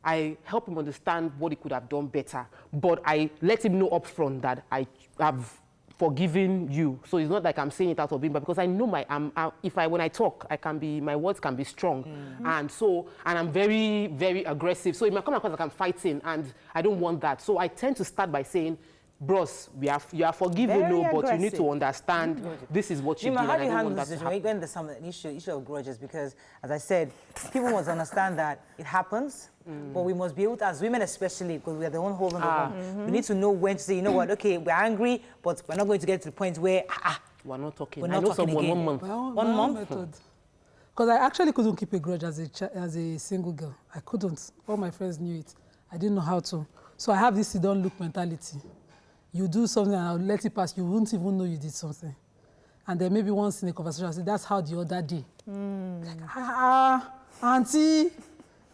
I help him understand what he could have done better. But I let him know up front that I have forgiven you. So it's not like I'm saying it out of him, but because I know when I talk, my words can be strong. And I'm very, very aggressive. So it might come across like I'm fighting, and I don't want that. So I tend to start by saying, bros, you are forgiven, but you need to understand this is what you did. How do you handle this situation when there's some issue of grudges? Because, as I said, people must understand that it happens, but we must be able to, as women especially, because we are the one holding the home, we need to know when to say, you know what, okay, we're angry, but we're not going to get to the point where, we're not talking. We're not talking again. 1 month. One month? Because I actually couldn't keep a grudge as a single girl. I couldn't. All my friends knew it. I didn't know how to. So I have this don't look mentality. You do something and I'll let it pass. You won't even know you did something. And then maybe once in a conversation, I'll say, that's how the other day. Like, auntie.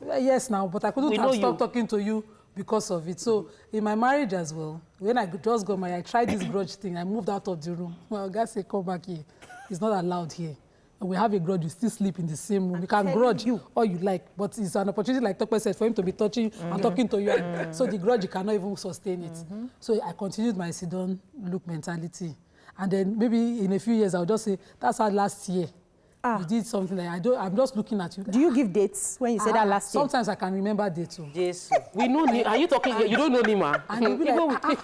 Yes, now, but I couldn't have stopped talking to you because of it. So in my marriage as well, when I just got married, I tried this grudge thing. I moved out of the room. Well, guys say, come back here. It's not allowed here. And we have a grudge, you still sleep in the same room. You can grudge all you like, but it's an opportunity, like Tokwe said, for him to be touching and talking to you. So the grudge, you cannot even sustain it. So I continued my sit-down look mentality. And then maybe in a few years, I'll just say, that's our last year. You did something like I'm just looking at you. Do you give dates when you say that last year? Sometimes I can remember dates too. Yes. We know Nima. Are you talking? You don't know Nima. And you'll be like,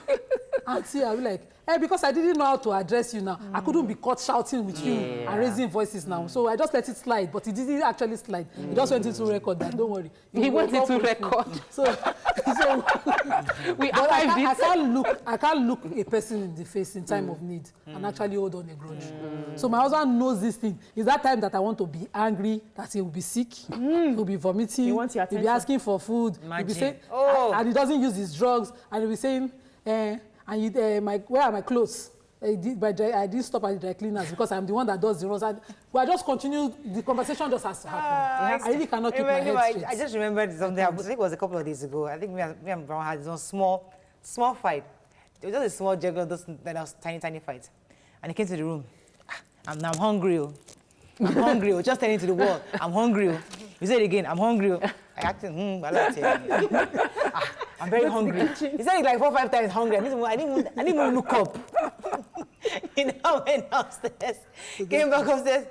auntie, I'll be like, hey, because I didn't know how to address you now. I couldn't be caught shouting with you and raising voices now. So I just let it slide, but it didn't actually slide. He just went into record that, don't worry. He went into record. So we archived I can't look a person in the face in time of need and actually hold on a grudge. So my husband knows this thing. It's that time that I want to be angry, that he will be sick, he'll be vomiting, he wants your attention. He'll be asking for food, he'll be saying, and he doesn't use his drugs, and he'll be saying, where are my clothes? I didn't stop at the dry cleaners because I'm the one that does the rows. I just continue, the conversation just has to happen. I really cannot keep my head straight. I just remembered something, I think it was a couple of days ago. I think me and Brown had this small fight. It was just a small juggler, those tiny fights. And he came to the room. I'm hungry. I'm hungry. Just turning to the wall. I'm hungry. You said it again. I'm hungry. I acted, I like it. I'm very hungry. He said it like 4 or 5 times hungry. I didn't even look up. He now went downstairs, came back upstairs.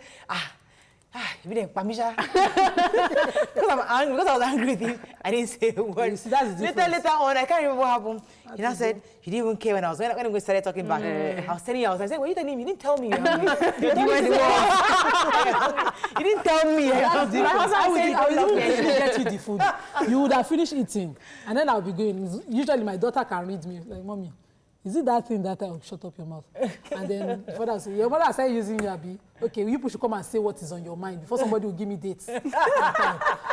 You didn't permission. Because I'm angry, because I was angry with him, I didn't say a word. See, that's the difference. Later on, I can't remember what happened. He now said, you didn't even care when we started talking back. I was telling you, I said, what are you telling me? You didn't tell me you're hungry. You went to work. You didn't tell me. I will even get you the food. You would have finished eating, and then I'll be going. Usually my daughter can read me, like, mommy, is it that thing that I will shut up your mouth? And then the father will say, your mother started using you, Abi. Okay, you should come and say what is on your mind before somebody will give me dates.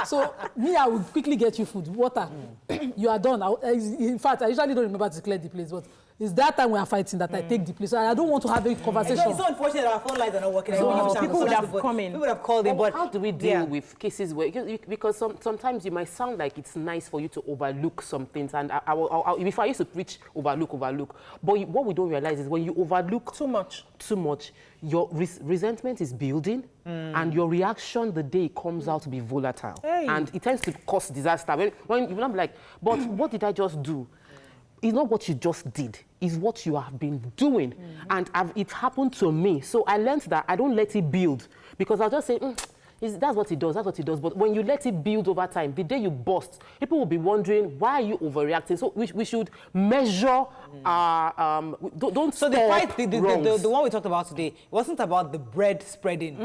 So me, I will quickly get you food, water. You are done. In fact, I usually don't remember to clear the place, but it's that time we are fighting that I take the place. So I don't want to have a conversation. It's so unfortunate that our phone lines are not working. People would have come in. People would have called in, but how do we deal with cases where, because sometimes you might sound like it's nice for you to overlook some things, and if I used to preach overlook, but what we don't realize is when you overlook too much, your resentment is building, and your reaction the day it comes out to be volatile, and it tends to cause disaster. When you're like, but what did I just do? It's not what you just did, it's what you have been doing. And it happened to me. So I learned that I don't let it build, because I'll just say, that's what it does. But when you let it build over time, the day you burst, people will be wondering, why are you overreacting? So we should measure don't so the fight, the one we talked about today, it wasn't about the bread spreading,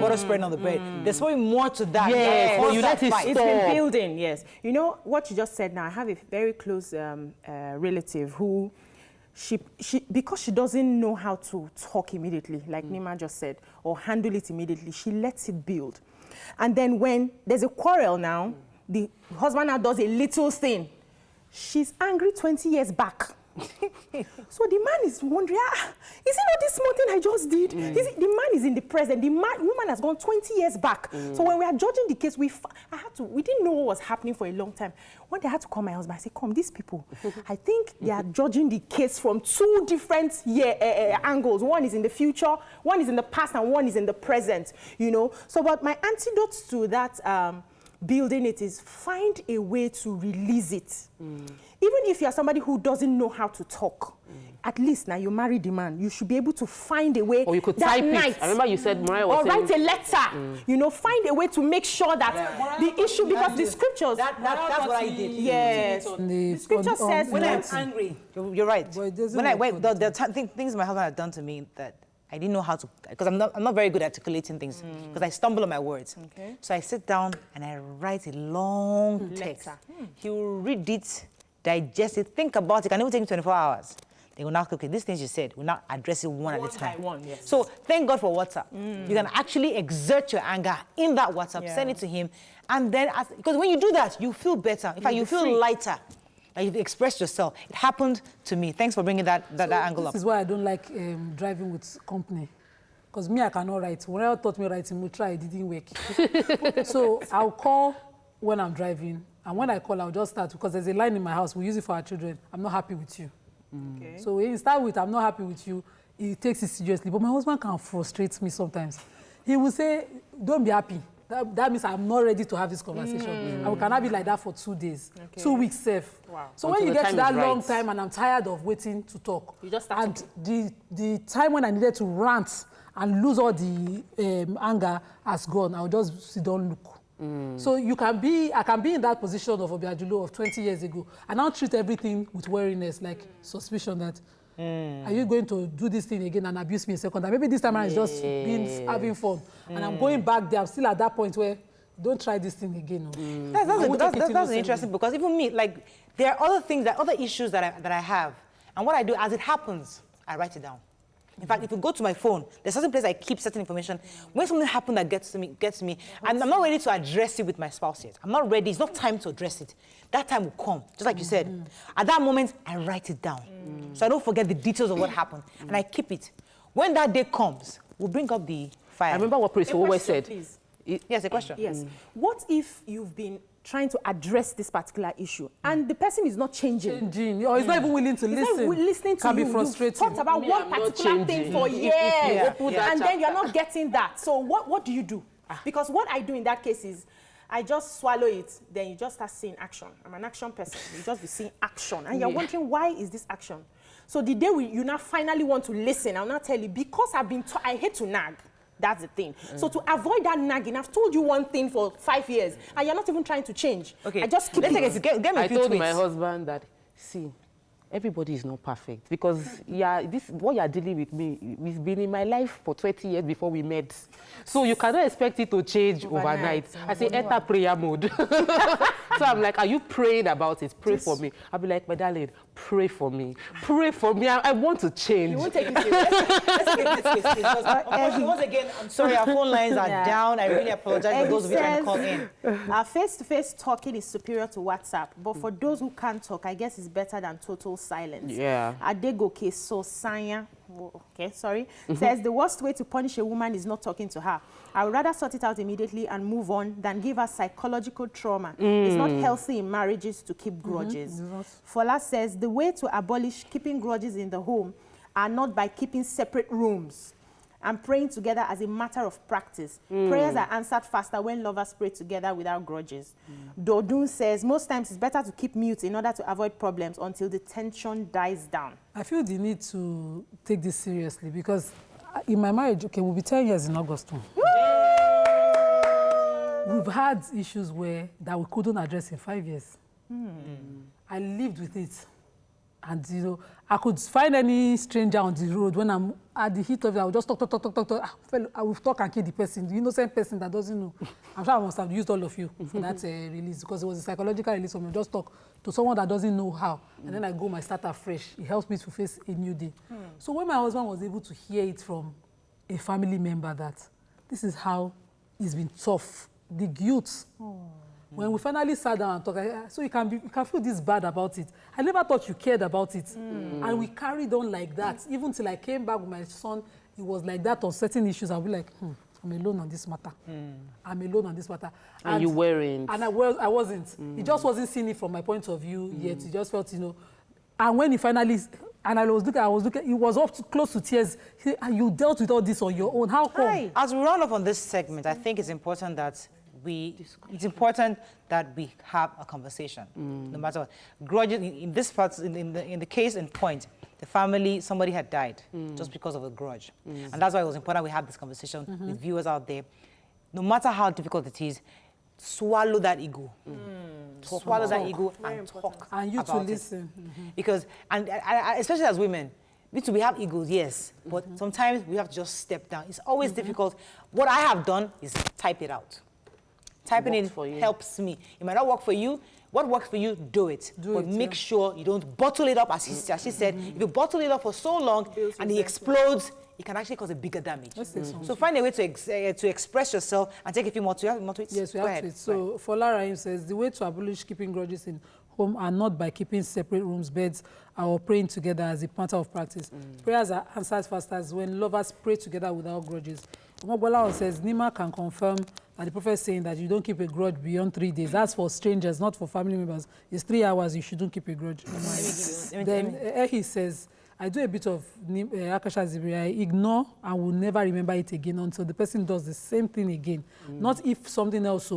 butter spreading on the bread. There's probably more to that. Yes, but you let it It's been building, yes. You know, what you just said now, I have a very close relative who, because she doesn't know how to talk immediately, like Nima just said, or handle it immediately, she lets it build. And then when there's a quarrel now, the husband now does a little thing. She's angry 20 years back. So the man is wondering, is it not this small thing I just did? The man is in the present. The woman has gone 20 years back. So when we are judging the case, we didn't know what was happening for a long time. One day I had to call my husband. I said, come, these people, I think they are judging the case from two different angles. One is in the future, one is in the past, and one is in the present, you know. So but my antidote to that building it is find a way to release it. Even if you're somebody who doesn't know how to talk, at least now you married the man, you should be able to find a way. Or you could type it. I remember you said Mariah was saying, write a letter. You know, find a way to make sure that the issue, because the scriptures. That's what I did. Yes. The scripture says when I'm angry, you're right. Things my husband had done to me that I didn't know how to, because I'm not very good at articulating things, because I stumble on my words. Okay. So I sit down and I write a long text. He will read it, digest it, think about it. Can even take 24 hours. They will now, okay, these things you said, we'll now address it one at a time. Yes. So thank God for WhatsApp. You can actually exert your anger in that WhatsApp, send it to him, and then, because when you do that, you feel better. In fact, you feel lighter. You've expressed yourself. It happened to me. Thanks for bringing that angle up. This is why I don't like driving with company. Because me, I cannot write. When I taught me writing, we try, it didn't work. So I'll call when I'm driving. And when I call, I'll just start. Because there's a line in my house. We use it for our children. I'm not happy with you. Okay. So when you start with, I'm not happy with you, he takes it seriously. But my husband can frustrate me sometimes. He will say, don't be happy. That means I'm not ready to have this conversation. And we cannot be like that for 2 days, 2 weeks safe. Wow. So when you get to that long time and I'm tired of waiting to talk, you just start and the time when I needed to rant and lose all the anger has gone, I'll just sit down, look. So I can be in that position of Obiajulo of 20 years ago, and I'll treat everything with wariness, like suspicion that, are you going to do this thing again and abuse me a second time? Maybe this time I'm just having fun. And I'm going back there. I'm still at that point where don't try this thing again. That's interesting, because even me, like, there are other issues that I have. And what I do, as it happens, I write it down. In fact, if you go to my phone, there's certain place I keep certain information. When something happens that gets to me, and I'm not ready to address it with my spouse yet. I'm not ready. It's not time to address it. That time will come, just like you said. At that moment, I write it down. So I don't forget the details of what happened. And I keep it. When that day comes, we'll bring up the file. I remember what Priest always said. Please. Yes, a question. Yes. What if you've been trying to address this particular issue and the person is not changing? Or he's not even willing to listen. Not listening to can you. Be frustrating. You've talked about one particular thing for years, and then you're not getting that. So what do you do? Because what I do in that case is I just swallow it, then you just start seeing action. I'm an action person. You just be seeing action. And you're wondering, why is this action? So the day you now finally want to listen, I'll not tell you, because I've been taught, I hate to nag. That's the thing. So to avoid that nagging, I've told you one thing for 5 years, and you're not even trying to change. Okay. I just keep it. Get me a few told my husband that, see, everybody is not perfect, because what you're dealing with me, we've been in my life for 20 years before we met. So you cannot expect it to change overnight. I say, enter prayer mode. So I'm like, are you praying about it? Pray for me. I'll be like, my darling, pray for me. Pray for me. I want to change. You won't take it serious. Let's get this case. Once again, I'm sorry, our phone lines are down. I really apologize for those of you trying to call in. Our face-to-face talking is superior to WhatsApp. But for those who can't talk, I guess it's better than total silence. Yeah. Adegoke Sosanya, says the worst way to punish a woman is not talking to her. I would rather sort it out immediately and move on than give her psychological trauma. It's not healthy in marriages to keep grudges. Fola says the way to abolish keeping grudges in the home are not by keeping separate rooms and praying together as a matter of practice. Prayers are answered faster when lovers pray together without grudges. Dodun says most times it's better to keep mute in order to avoid problems until the tension dies down. I feel the need to take this seriously, because in my marriage, okay, we'll be 10 years in August. We've had issues that we couldn't address in 5 years. I lived with it. And, you know, I could find any stranger on the road when I'm at the heat of it, I would just talk. I will talk and kill the person, the innocent person that doesn't know. I'm sure I must have used all of you for that release, because it was a psychological release for me. Just talk to someone that doesn't know how, and then I go my start afresh. It helps me to face a new day. So when my husband was able to hear it from a family member that this is how it's been tough, the guilt. When we finally sat down and talked, so you can feel this bad about it. I never thought you cared about it. And we carried on like that. Even till I came back with my son, it was like that on certain issues. I'll be like, I'm alone on this matter. I'm alone on this matter. And you weren't. And I wasn't. He just wasn't seeing it from my point of view yet. He just felt, you know. And when he finally, and I was looking, he was up close to tears. He said, you dealt with all this on your own. How come? As we round up on this segment, I think it's important that we have a conversation, no matter what. Grudges, in this part, in the case in point, the family, somebody had died just because of a grudge. And that's why it was important we had this conversation with viewers out there. No matter how difficult it is, swallow that ego. Swallow that ego and talk And you to about listen. it. Because, and especially as women, we have egos, yes, but sometimes we have to just step down. It's always difficult. What I have done is type it out. Typing in helps me. It might not work for you. What works for you, do it. But make sure you don't bottle it up, as she said. If you bottle it up for so long and it explodes, it can actually cause a bigger damage. So find a way to express yourself and take a few more tweets. Yes, we have tweets. So Fola Rahim says, the way to abolish keeping grudges in home are not by keeping separate rooms, beds, or praying together as a matter of practice. Prayers are answered faster when lovers pray together without grudges. Omobola says, Nima can confirm that the prophet is saying that you don't keep a grudge beyond 3 days. That's for strangers, not for family members. It's 3 hours, you shouldn't keep a grudge. Then Ehi says, I do a bit of Akasha Zibri. I ignore and will never remember it again until the person does the same thing again. Not if something else,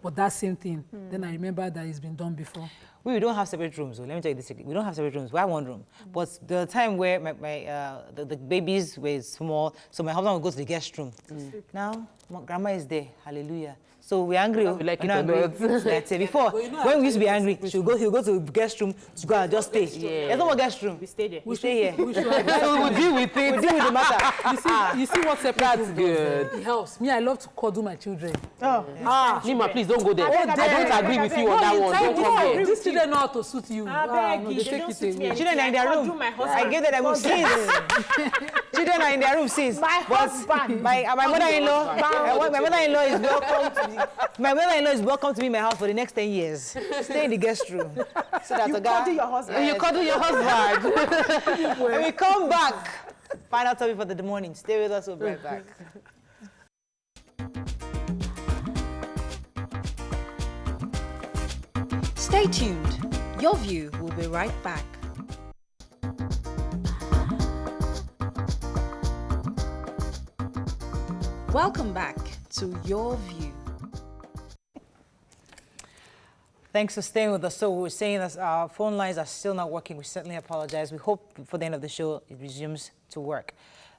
but that same thing. Then I remember that it's been done before. We don't have separate rooms. So let me tell you this. We don't have separate rooms. We have one room. But the time where the babies were small, so my husband would go to the guest room. Now, my grandma is there. Hallelujah. So we're angry. We like it or not. Let's say before, when we used to be angry, he'll go to the guest room to go and just stay. There's no more guest room. We stay there. We stay here. So we'll deal with it. We'll deal with the matter. You see what separate room good. does? It helps. Me, I love to cuddle my children. Nima, please don't go there. I don't agree with you on that one. Don't come there. These children know how to suit you. They take it away. Children are in their room. I gave them room since. Children are in their room since. My husband. My mother-in-law. My mother-in-law is welcome to me. My mother-in-law is welcome to be in my house for the next 10 years. Stay in the guest room. So that You cuddle your husband. You cuddle your husband. When we come back, final topic for the morning. Stay with us. We'll be right back. Stay tuned. Your View will be right back. Welcome back to Your View. Thanks for staying with us. So we were saying that our phone lines are still not working. We certainly apologize. We hope before the end of the show it resumes to work.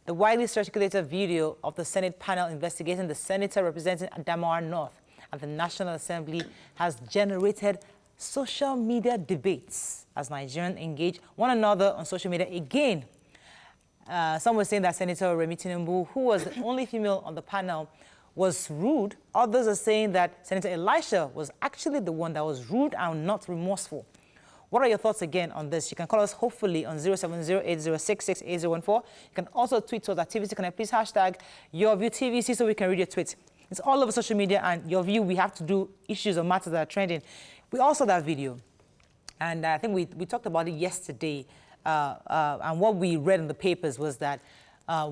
The widely circulated video of the Senate panel investigating the senator representing Adamawa North at the National Assembly has generated social media debates as Nigerians engage one another on social media again. Some were saying that Senator Remi Tinubu, who was the only female on the panel, was rude. Others are saying that Senator Elisha was actually the one that was rude and not remorseful. What are your thoughts again on this? You can call us hopefully on 070-8066-8014. You can also tweet to us at TVC Connect. Please hashtag YourViewTVC so we can read your tweets. It's all over social media, and Your View, we have to do issues or matters that are trending. We all saw that video, and I think we talked about it yesterday. And what we read in the papers was that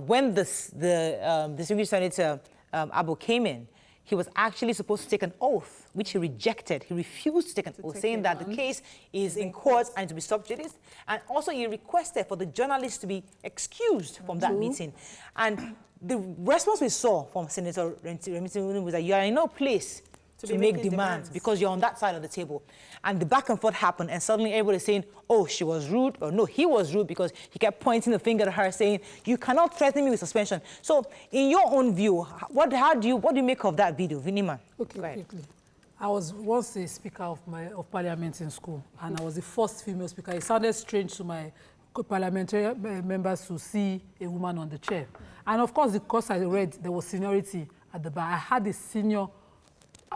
when the distinguished Senator Abu came in, he was actually supposed to take an oath, which he rejected. He refused to take an oath, saying that the case is in court and to be sub judice. And also he requested for the journalists to be excused from that meeting. And the response we saw from Senator Remi Tinubu was that you are in no place to make demands because you're on that side of the table. And the back and forth happened, and suddenly everybody's saying, oh, she was rude, or no, he was rude, because he kept pointing the finger at her saying, you cannot threaten me with suspension. So in your own view, what do you make of that video, Vinima? Okay, quickly. I was once a speaker of Parliament in school, and I was the first female speaker. It sounded strange to my parliamentary members to see a woman on the chair. And of course, the course I read, there was seniority at the bar. I had a senior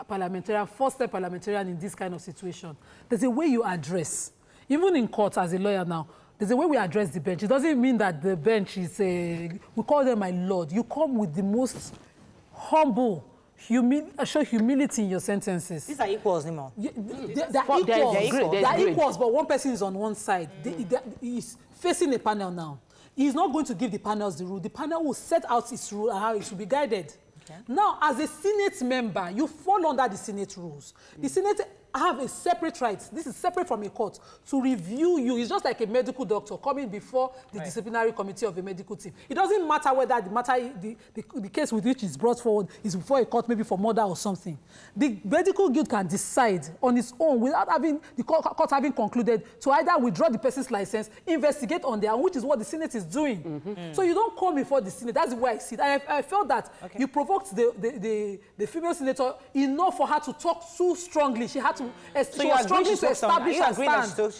parliamentarian, first-time parliamentarian in this kind of situation. There's a way you address, even in court as a lawyer now, there's a way we address the bench. It doesn't mean that the bench is we call them my lord. You come with the most humble, show humility in your sentences. These are equals, Nemo. They're equals, but one person is on one side. He's facing a panel now. He's not going to give the panels the rule. The panel will set out its rule and how it should be guided. Okay. Now, as a Senate member, you fall under the Senate rules. The Senate have a separate right. This is separate from a court to review you. It's just like a medical doctor coming before the disciplinary committee of a medical team. It doesn't matter whether the case with which is brought forward is before a court, maybe for murder or something. The medical guild can decide on its own without having the court having concluded to either withdraw the person's license, investigate on their own, which is what the Senate is doing. So you don't come before the Senate. That's the way I see it. I felt that you provoked the female senator enough for her to talk too strongly. She had to. She was struggling to establish her stand. No,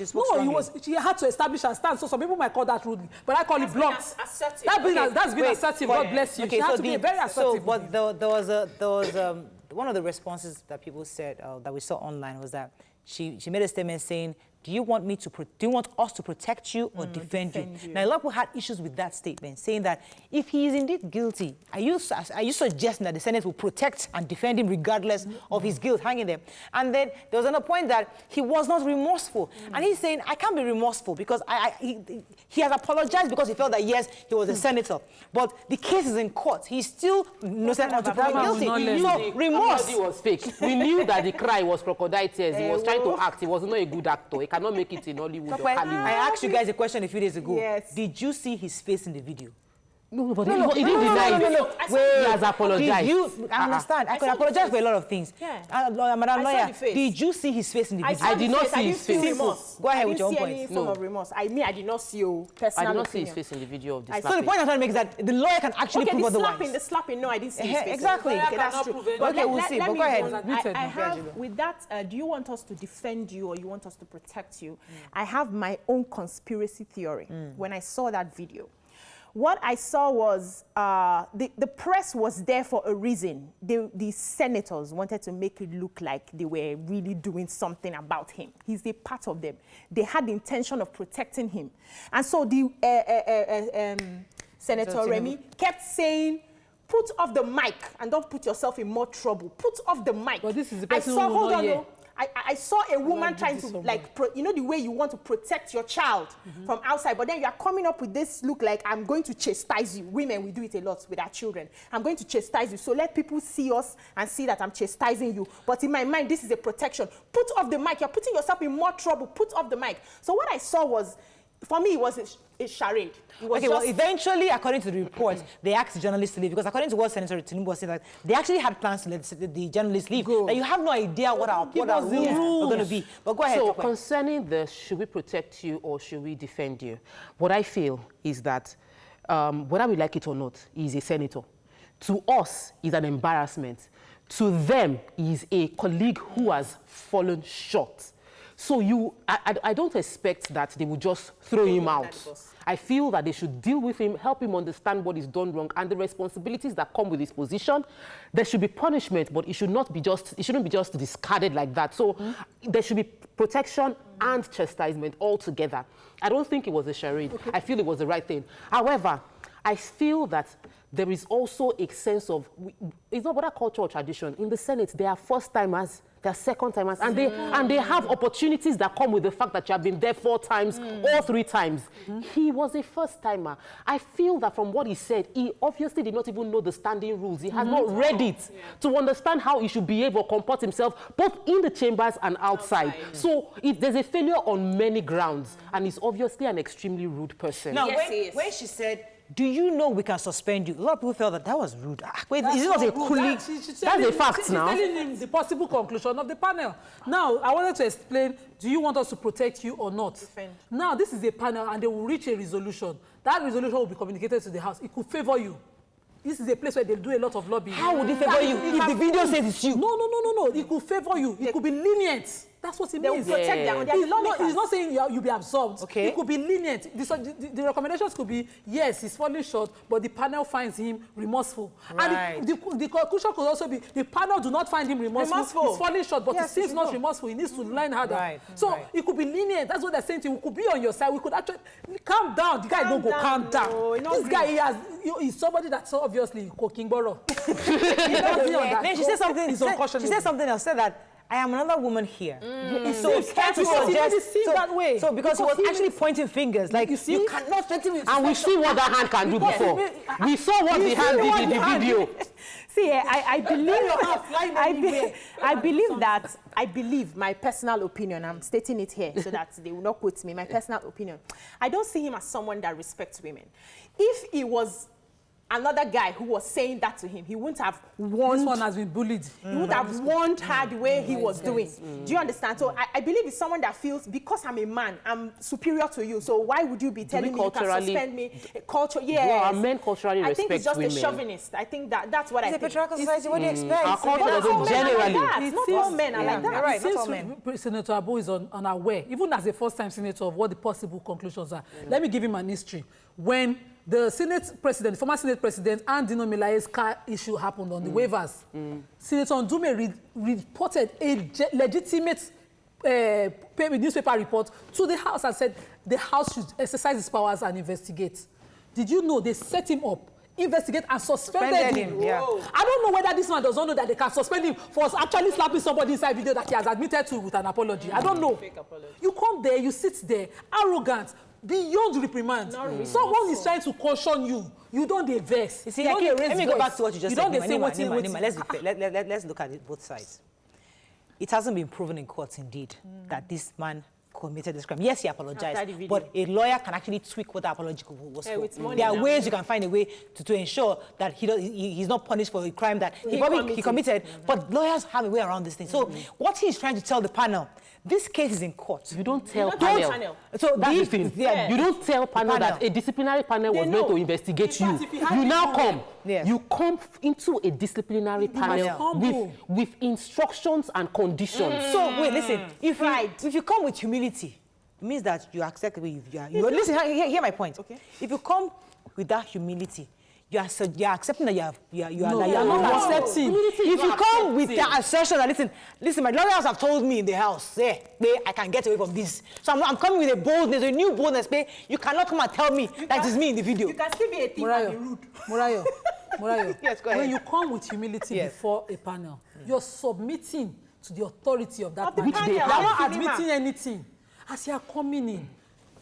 she had to establish her stand. So some people might call that rudely, but I call it blunt. That's been assertive. God bless you. Okay, she had to be very assertive. So, but there was one of the responses that people said that we saw online was that she made a statement saying, do you want us to protect you or defend you? Now, a lot of people had issues with that statement, saying that if he is indeed guilty, are you suggesting that the Senate will protect and defend him regardless of his guilt hanging there? And then there was another point that he was not remorseful. And he's saying, I can't be remorseful because he has apologized because he felt that, yes, he was a senator. But the case is in court. He's still innocent until proven guilty. So, remorse. Was fake. We knew that the cry was crocodile tears. He was trying to act. He was not a good actor. He cannot make it in Hollywood or Hollywood. I asked you guys a question a few days ago. Yes. Did you see his face in the video? No, but he didn't deny it. He has apologized. I understand. I could apologize for a lot of things. Yeah. Madam Lawyer, did you see his face in the video? I did not see his face. Go ahead with your own point. I didn't see any form of remorse. I did not see your personal I did not see his face in the video of the slapping. So the point I'm trying to make is that the lawyer can actually prove otherwise. The slapping, no, I didn't see his face. Exactly. Okay, that's true. Okay, we'll see. But go ahead. I have, with that, do you want us to defend you or you want us to protect you? I have my own conspiracy theory when I saw that video. What I saw was the press was there for a reason. The senators wanted to make it look like they were really doing something about him. He's a part of them. They had the intention of protecting him. And so Senator Remy kept saying, put off the mic and don't put yourself in more trouble. Put off the mic. But this is the person who I saw a woman trying to, like, you know the way you want to protect your child from outside, but then you are coming up with this look like, I'm going to chastise you. Women, we do it a lot with our children. I'm going to chastise you. So let people see us and see that I'm chastising you. But in my mind, this is a protection. Put off the mic. You're putting yourself in more trouble. Put off the mic. So what I saw was, for me, it was a charade. Okay, well, eventually, according to the report, they asked the journalists to leave because according to what Senator Tinubu was saying, that they actually had plans to let the journalists leave. That you have no idea what our rules are going to be. But go ahead. So concerning the should we protect you or should we defend you, what I feel is that whether we like it or not, he's a senator. To us, he's an embarrassment. To them, he's a colleague who has fallen short. So I don't expect that they will just throw him out. I feel that they should deal with him, help him understand what is done wrong and the responsibilities that come with his position. There should be punishment, but it shouldn't be just discarded like that. So there should be protection and chastisement all together. I don't think it was a charade. I feel it was the right thing. However, I feel that there is also a sense of, it's not what I call culture or tradition. In the Senate, there are first-timers, there are second-timers, and they have opportunities that come with the fact that you have been there 4 times or 3 times. He was a first-timer. I feel that from what he said, he obviously did not even know the standing rules. He has not read it to understand how he should behave or comport himself, both in the chambers and outside. So there's a failure on many grounds, and he's obviously an extremely rude person. Now, when she said, do you know we can suspend you? A lot of people felt that was rude. Wait, is it not a colleague? That's a fact now. She's telling him the possible conclusion of the panel. Now, I wanted to explain, do you want us to protect you or not? Defend. Now, this is a panel and they will reach a resolution. That resolution will be communicated to the House. It could favor you. this is a place where they do a lot of lobbying. How would it favor you if the video says it's you? No. It could favor you. It could be lenient. That's what it means. They will protect their lawmakers. He's not saying you'll be absorbed. Okay. It could be lenient. The recommendations could be, yes, he's falling short, but the panel finds him remorseful. Right. And the conclusion could also be, the panel do not find him remorseful. He's falling short, but he seems not remorseful. He needs to learn harder. Right. So it could be lenient. That's what they're saying to you. We could be on your side. We could actually calm down. The guy don't go calm down. No, this guy, he's somebody that's obviously cooking borrow. Then she said something. It's unconscionable. She said something else. Said that I am another woman here. So it's Because he made it seem that way. So because he was actually pointing fingers, like You see? you cannot threaten me. And we've seen what that hand can do before. We saw what the hand did in the video. See, I believe my personal opinion, I'm stating it here so that they will not quote me, my personal opinion. I don't see him as someone that respects women. If he was another guy who was saying that to him, he wouldn't have warned. This one has been bullied. He wouldn't have warned her the way he was doing. Do you understand? So I believe it's someone that feels, because I'm a man, I'm superior to you. So why would you be telling me you can suspend me? Culture, yes. Well, our men culturally respect women. I think it's just a chauvinist. I think that's what I think. It's a patriarchal society. What do you expect? Our culture Not all doesn't men are like generally. that. Not all men are like that. You're right. Not all Since men. Senator Abu is unaware, even as a first-time senator, of what the possible conclusions are, let me give him an history. When the former Senate President, and Dino Melaye's car issue happened on the waivers, Senator Ndume reported a legitimate newspaper report to the House and said the House should exercise its powers and investigate. Did you know they set him up, investigate, and suspended him? Yeah. I don't know whether this man does not know that they can suspend him for actually slapping somebody inside video that he has admitted to with an apology. I don't know. You come there, you sit there, arrogant, beyond reprimand. Someone is trying to caution you. You don't dey vex. You see, you don't let me go back to what you just said. Nima. Let's look at both sides. It hasn't been proven in court, indeed, that this man committed this crime. Yes, he apologized, but a lawyer can actually tweak what the apology was for. There are ways you can find a way to ensure that he's not punished for a crime that he committed, but lawyers have a way around this thing. So what he's trying to tell the panel, this case is in court. You don't tell panel. So that's the thing. Yeah. You don't tell panel that a disciplinary panel was meant to investigate you. You now come. Yes. You come into a disciplinary panel with instructions and conditions. So wait, listen. If you come with humility, it means that you accept where you are. Listen, hear my point. Okay. If you come with that humility, you are accepting that you are not accepting. If you come with that assertion that listen, my lawyers have told me in the house, I can get away from this. So I'm coming with a boldness, a new boldness. You cannot come and tell me that is me in the video. You can still be a thief and be rude. Morayo, yes, go ahead. when you come with humility before a panel, you're submitting to the authority of that panel. panel. You're not admitting anything. As you are coming in,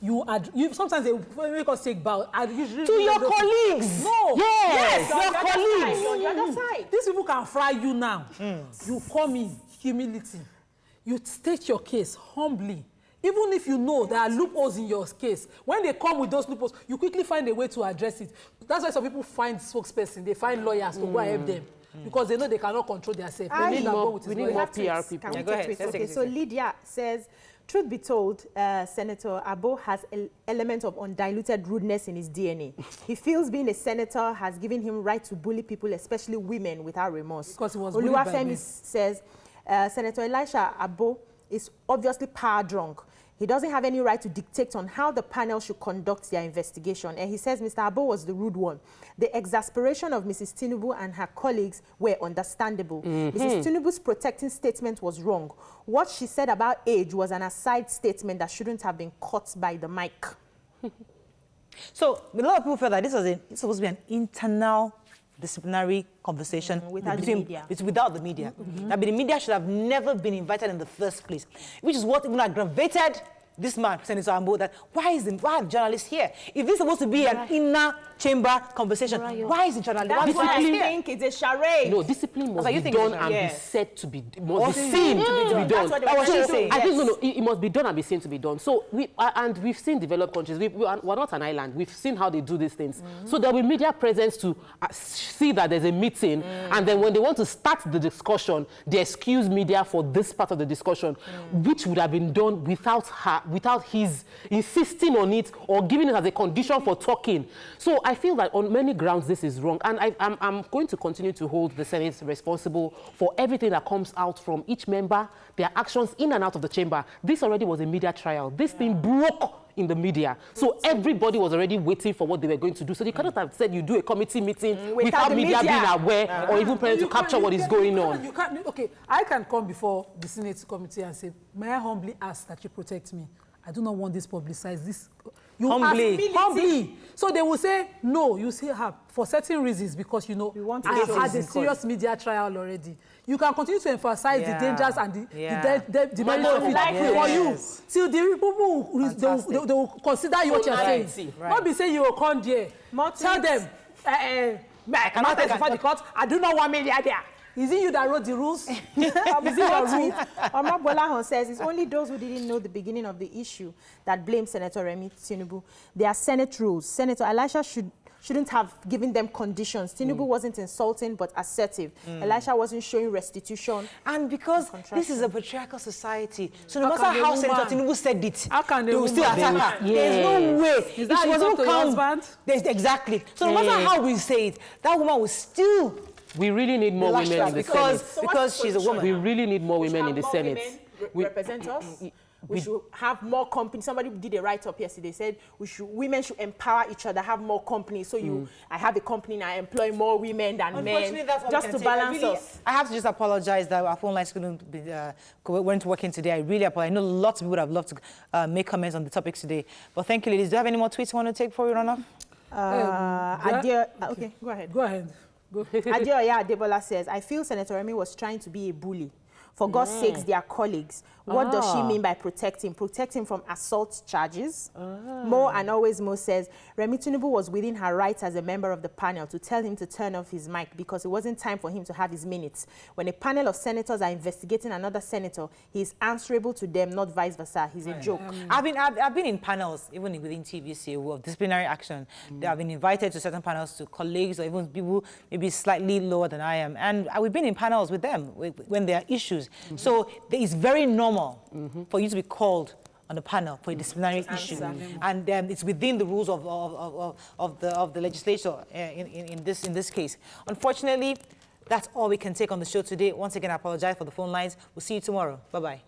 you sometimes they make us take bow. To your colleagues. No. Yes, your colleagues. On the other side. These people can fry you now. You come in, humility. You state your case humbly. Even if you know there are loopholes in your case, when they come with those loopholes, you quickly find a way to address it. That's why some people find spokesperson, they find lawyers to go and help them. Because they know they cannot control themselves. We need more PR people. Go ahead. Okay, so Lydia says, truth be told, Senator Abo has an element of undiluted rudeness in his DNA. He feels being a senator has given him right to bully people, especially women, without remorse. Because he was bullied by men. Oluwafemi says, Senator Elisha Abo is obviously power drunk. He doesn't have any right to dictate on how the panel should conduct their investigation. And he says Mr. Abo was the rude one. The exasperation of Mrs. Tinubu and her colleagues were understandable. Mrs. Tinubu's protecting statement was wrong. What she said about age was an aside statement that shouldn't have been caught by the mic. So a lot of people felt that this was supposed to be an internal disciplinary conversation without the media. It's without the media. That the media should have never been invited in the first place, which is what even aggravated this man, Senator Ambo, that why are journalists here? If this is supposed to be an inner chamber conversation, why is the journalist? That's why I think it's a charade. No, discipline must be done and be said to be, must be seen to be done. That's what she's saying. I think it must be done and be seen to be done. So we've seen developed countries. We're not an island. We've seen how they do these things. So there will be media presence to see that there's a meeting, and then when they want to start the discussion, they excuse media for this part of the discussion, which would have been done without his insisting on it or giving it as a condition for talking. So I feel that on many grounds this is wrong, and I'm going to continue to hold the Senate responsible for everything that comes out from each member, their actions in and out of the chamber. This already was a media trial. This thing broke in the media. So everybody was already waiting for what they were going to do. So they cannot have said you do a committee meeting without media being aware or even planning to capture what is going on. You can't, okay, I can come before the Senate committee and say, may I humbly ask that you protect me? I do not want this publicized. This, you humbly. So they will say, no, you say, for certain reasons, because, you know, I have had a serious media trial already. You can continue to emphasize the dangers and the benefits for you. Till the people, they will consider what you're saying. Right. Not be saying you will come there. Tell them, I cannot testify the court. I do not want media there. Is it you that wrote the rules? Is it your rule? Omar Bolahon says it's only those who didn't know the beginning of the issue that blame Senator Remi Tinubu. There are Senate rules. Senator Elisha shouldn't have given them conditions. Tinubu wasn't insulting but assertive. Elisha wasn't showing restitution. And because this is a patriarchal society, so no matter how Senator Tinubu said it, they will still attack her. There's no way. Is that not your husband? Exactly. So no matter how we say it, that woman will still... We really need more women in the Senate. Because she's a woman. We really need more women in the Senate. Represent us. We should have more company. Somebody did a write-up yesterday, said women should empower each other, have more company. So I have a company and I employ more women than men, just to balance us. I have to just apologize that our phone lines weren't working today. I really apologize. I know lots of people would have loved to make comments on the topics today. But thank you, ladies. Do you have any more tweets you want to take before we run off? Okay, go ahead. Go ahead. Adioya Debola says, I feel Senator Remi was trying to be a bully. For God's sakes, they are colleagues. What does she mean by protecting? Protecting from assault charges? Mo and always Mo says, Remi Tinubu was within her rights as a member of the panel to tell him to turn off his mic because it wasn't time for him to have his minutes. When a panel of senators are investigating another senator, he is answerable to them, not vice versa. He's a joke. I've been in panels, even within TVC, of disciplinary action. They have been invited to certain panels to colleagues or even people maybe slightly lower than I am. And we've been in panels with them when there are issues. So it's very normal for you to be called on the panel for a disciplinary issue, and it's within the rules of the legislature in this case. Unfortunately, that's all we can take on the show today. Once again, I apologize for the phone lines. We'll see you tomorrow. Bye-bye.